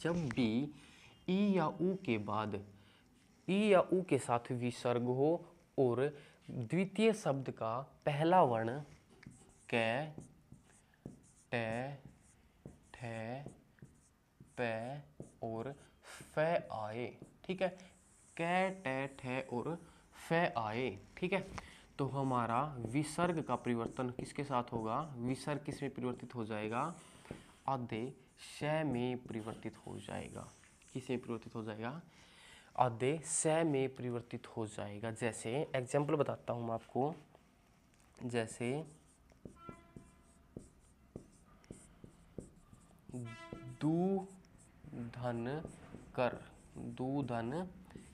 जब भी ई या ऊ के बाद, ई या ऊ के साथ विसर्ग हो और द्वितीय शब्द का पहला वर्ण कै, टे, ठे, पे और फे आए, ठीक है, कै, टे, ठे और फे आए, ठीक है, तो हमारा विसर्ग का परिवर्तन किसके साथ होगा, विसर्ग किस में परिवर्तित हो जाएगा, आधे से में परिवर्तित हो जाएगा, किस में परिवर्तित हो जाएगा, आधे से में परिवर्तित हो जाएगा। जैसे एग्जाम्पल बताता हूं मैं आपको, जैसे दू धन कर, दू धन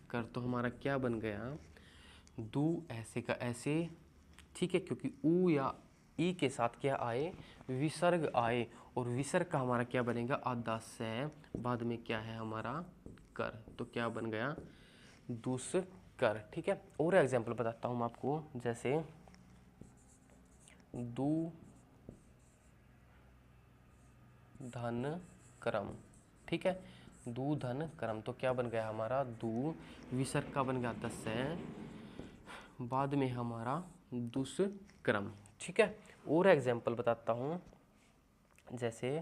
कर, तो हमारा क्या बन गया, दू ऐसे का ऐसे, ठीक है, क्योंकि ऊ या ई के साथ क्या आए, विसर्ग आए, और विसर्ग का हमारा क्या बनेगा, आधा से, बाद में क्या है हमारा कर, तो क्या बन गया, दुष्कर, ठीक है। और एग्जाम्पल बताता हूँ मैं आपको, जैसे दू धन क्रम, ठीक है, दू धन क्रम, तो क्या बन गया हमारा, दू विसर्ग का बन गया 10 से, बाद में हमारा दुष्क्रम, ठीक है। और एग्जाम्पल बताता हूँ, जैसे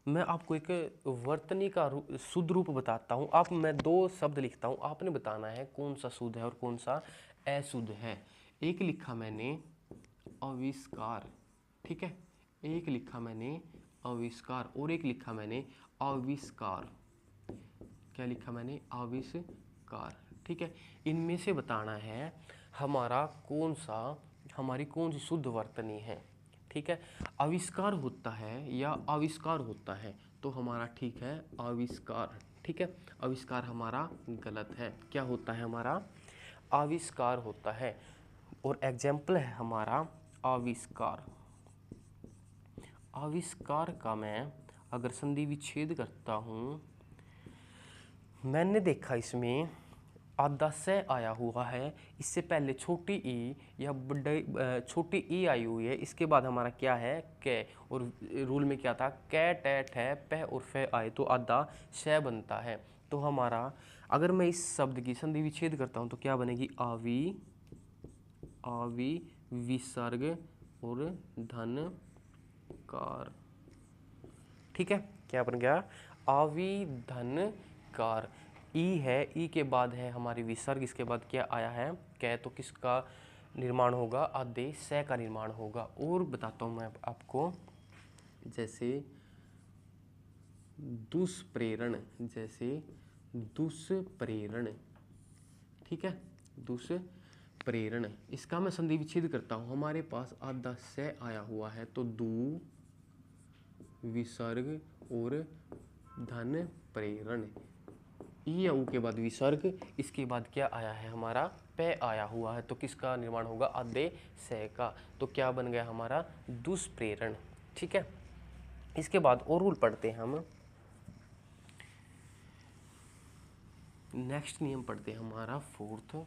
मैं आपको एक वर्तनी का शुद्ध रूप बताता हूँ, आप मैं 2 शब्द लिखता हूँ, आपने बताना है कौन सा शुद्ध है और कौन सा अशुद्ध है। एक लिखा मैंने आविष्कार, ठीक है, एक लिखा मैंने आविष्कार और एक लिखा मैंने आविष्कार, क्या लिखा मैंने, आविष्कार, ठीक है। इनमें से बताना है हमारा कौन सा, हमारी कौन सी शुद्ध वर्तनी है, ठीक है। आविष्कार होता है या आविष्कार होता है, तो हमारा ठीक है आविष्कार, ठीक है, आविष्कार हमारा गलत है, क्या होता है हमारा, आविष्कार होता है। और एग्जाम्पल है हमारा आविष्कार। आविष्कार का मैं अगर संधि विच्छेद करता हूँ, मैंने देखा इसमें आधा से आया हुआ है, इससे पहले छोटी ई या बड़े छोटी ई आई हुई है, इसके बाद हमारा क्या है कै, और रूल में क्या था कै टे ठे पह और फे आए तो आधा से बनता है। तो हमारा अगर मैं इस शब्द की संधि विच्छेद करता हूँ तो क्या बनेगी आवी, आवी विसर्ग और धन कार। ठीक है, क्या बन गया आवी धन कार। ई है, ई के बाद है हमारी विसर्ग, इसके बाद क्या आया है कै, तो किसका निर्माण होगा आधे से का निर्माण होगा। और बताता हूँ मैं आपको, जैसे दुष्प्रेरण, जैसे दुष्प्रेरण, ठीक है दुष्प्रेरण, इसका मैं संधि विच्छेद करता हूँ, हमारे पास आधा से आया हुआ है तो दू विसर्ग और धन प्रेरण, ई या ऊ के बाद विसर्ग, इसके बाद क्या आया है हमारा पे आया हुआ है तो किसका निर्माण होगा आधे से का, तो क्या बन गया हमारा दुष्प्रेरण। ठीक है, इसके बाद और रूल पढ़ते हैं हम। नेक्स्ट नियम पढ़ते हैं हमारा फोर्थ।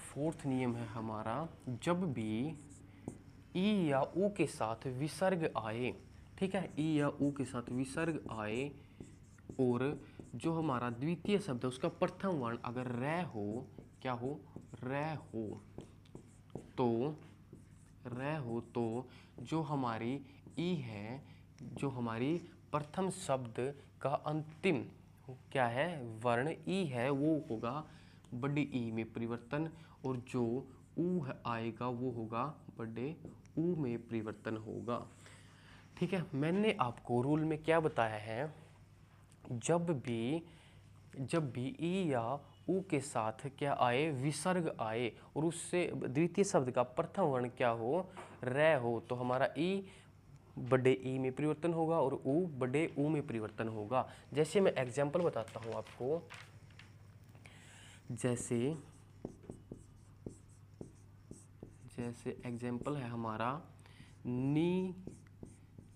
फोर्थ नियम है हमारा, जब भी ई या ऊ के साथ विसर्ग आए, ठीक है ई या ऊ के साथ विसर्ग आए और जो हमारा द्वितीय शब्द है उसका प्रथम वर्ण अगर रै हो, क्या हो रै हो, तो रै हो तो जो हमारी ई है, जो हमारी प्रथम शब्द का अंतिम क्या है वर्ण ई है, वो होगा बड़े ई में परिवर्तन, और जो ऊ आएगा वो होगा बड़े ऊ में परिवर्तन होगा। ठीक है, मैंने आपको रूल में क्या बताया है, जब भी ई या ऊ के साथ क्या आए विसर्ग आए और उससे द्वितीय शब्द का प्रथम वर्ण क्या हो रै हो, तो हमारा ई बड़े ई में परिवर्तन होगा और ऊ बड़े ऊ में परिवर्तन होगा। जैसे मैं एग्जाम्पल बताता हूँ आपको, जैसे एग्जाम्पल है हमारा नी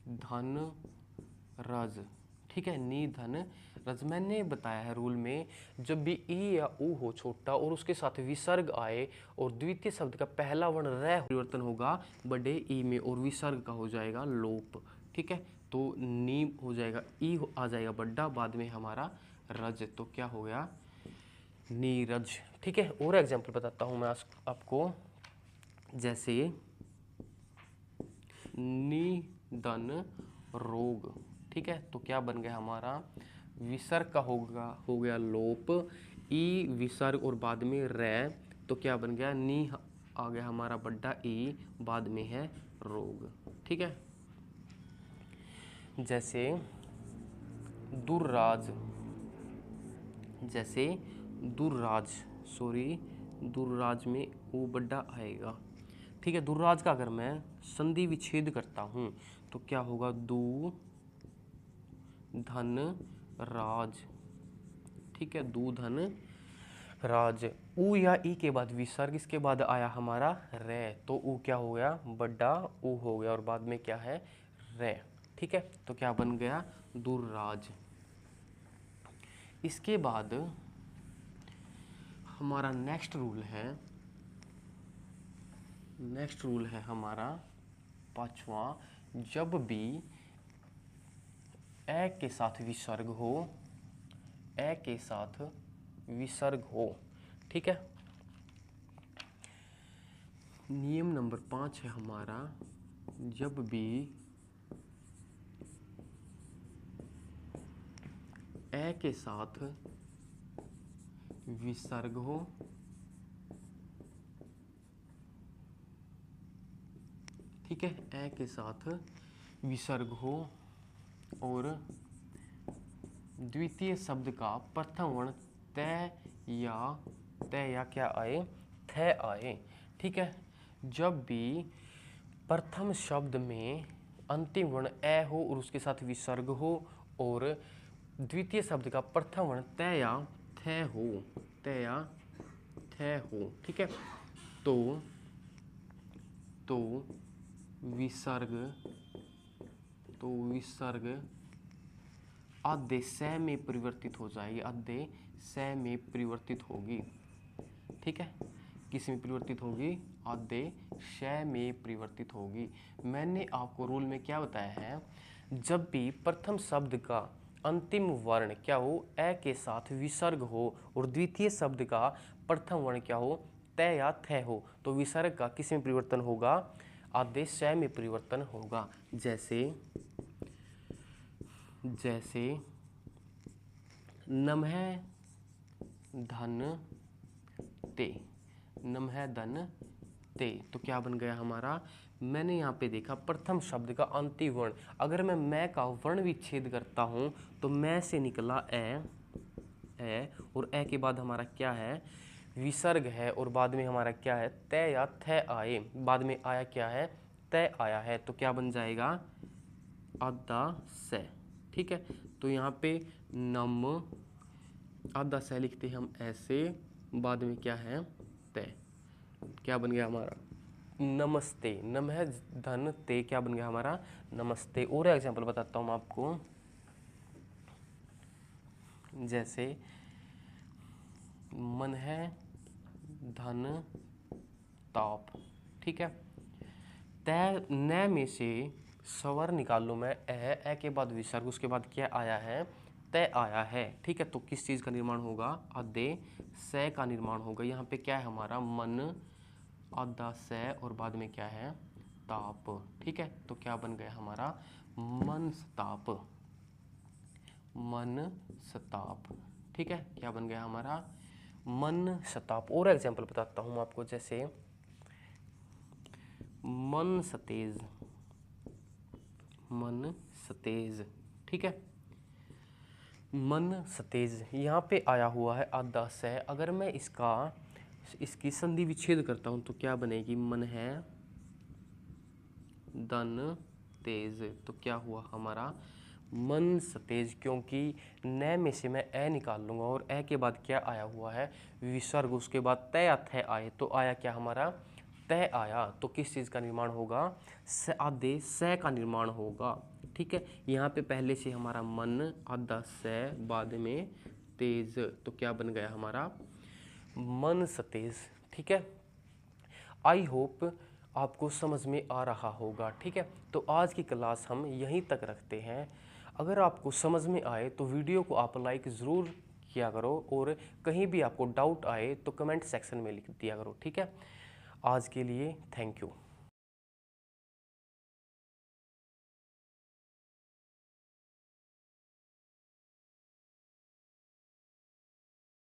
धन रज, ठीक है नी धन रज। मैंने बताया है रूल में, जब भी ई या ऊ हो छोटा और उसके साथ विसर्ग आए और द्वितीय शब्द का पहला वर्ण रै परिवर्तन होगा बड़े ई में और विसर्ग का हो जाएगा लोप। ठीक है, तो नी हो जाएगा ई आ जाएगा बड्डा, बाद में हमारा रज, तो क्या हो गया नीरज। ठीक है, और एग्जाम्पल बताता हूँ मैं आपको, जैसे निधन रोग, ठीक है तो क्या बन गया हमारा विसर्ग का हो गया लोप, ई विसर्ग और बाद में रै, तो क्या बन गया नी आ गया हमारा बड्डा ई, बाद में है रोग। ठीक है, जैसे दुर्राज, जैसे दुर्राज, सॉरी दुर्राज में वो बड्डा आएगा। ठीक है, दुर्राज का अगर मैं संधि विच्छेद करता हूँ तो क्या होगा दू धन राज। ठीक है, दू धन राज, ऊ या ई के बाद विसर्ग, इसके बाद आया हमारा रै, तो ऊ क्या हो गया बड्डा ऊ हो गया और बाद में क्या है रै। ठीक है, तो क्या बन गया दुर्राज। इसके बाद हमारा नेक्स्ट रूल है हमारा पांचवा, जब भी ए के साथ विसर्ग हो, ए के साथ विसर्ग हो, ठीक है नियम नंबर 5 है हमारा, जब भी ए के साथ विसर्ग हो, ठीक है ए के साथ विसर्ग हो और द्वितीय शब्द का प्रथम वर्ण तय या क्या आए थे आए। ठीक है, जब भी प्रथम शब्द में अंतिम वर्ण ए हो और उसके साथ विसर्ग हो और द्वितीय शब्द का प्रथम वर्ण त या थ हो, त या थ हो, ठीक है। तो विसर्ग आधे स में परिवर्तित हो जाएगी, आधे स में परिवर्तित होगी, ठीक है। किस में परिवर्तित होगी? आधे श में परिवर्तित होगी। मैंने आपको रूल में क्या बताया है, जब भी प्रथम शब्द का अंतिम वर्ण क्या हो, ए के साथ विसर्ग हो और द्वितीय शब्द का प्रथम वर्ण क्या हो, त या थ हो, तो विसर्ग का किस में परिवर्तन होगा? आधे श में परिवर्तन होगा। जैसे नमः धन ते, नमः धन ते, तो क्या बन गया हमारा? मैंने यहाँ पे देखा प्रथम शब्द का अंतिम वर्ण, अगर मैं का वर्ण विच्छेद करता हूँ तो मैं से निकला ए, और ए के बाद हमारा क्या है? विसर्ग है, और बाद में हमारा क्या है? त या थ आए, बाद में आया क्या है? त आया है, तो क्या बन जाएगा? आधा स, ठीक है। तो यहाँ पे नम आधा स लिखते हैं हम ऐसे, बाद में क्या है? त, क्या बन गया हमारा? नमस्ते। नमः धन ते क्या बन गया हमारा? नमस्ते। और एग्जाम्पल बताता हूँ आपको, जैसे मन है धन ताप, ठीक है। तय न में से स्वर निकाल लो मैं, ए के बाद विसर्ग, उसके बाद क्या आया है? तय आया है, ठीक है। तो किस चीज़ का निर्माण होगा? आधे स का निर्माण होगा। यहाँ पे क्या है हमारा? मन, आधा स, और बाद में क्या है? ताप, ठीक है। तो क्या बन गया हमारा? मन सताप, मन सताप, ठीक है। क्या बन गया हमारा? मन सताप। और एग्जाम्पल बताता हूँ आपको, जैसे मन सतेज, मन सतेज, ठीक है। मन सतेज यहाँ पे आया हुआ है आधा स, अगर मैं इसकी संधि विच्छेद करता हूँ तो क्या बनेगी? मन है धन तेज, तो क्या हुआ हमारा? मन सतेज, क्योंकि न में से मैं ए निकाल लूंगा और ए के बाद क्या आया हुआ है? विसर्ग, उसके बाद त या थ आए, तो आया क्या हमारा? त आया। तो किस चीज़ का निर्माण होगा? आधे स का निर्माण होगा, ठीक है। यहाँ पे पहले से हमारा मन, आधा स, बाद में तेज, तो क्या बन गया हमारा? मन सतेज, ठीक है। आई होप आपको समझ में आ रहा होगा, ठीक है। तो आज की क्लास हम यहीं तक रखते हैं। अगर आपको समझ में आए तो वीडियो को आप लाइक ज़रूर किया करो, और कहीं भी आपको डाउट आए तो कमेंट सेक्शन में लिख दिया करो, ठीक है। आज के लिए थैंक यू।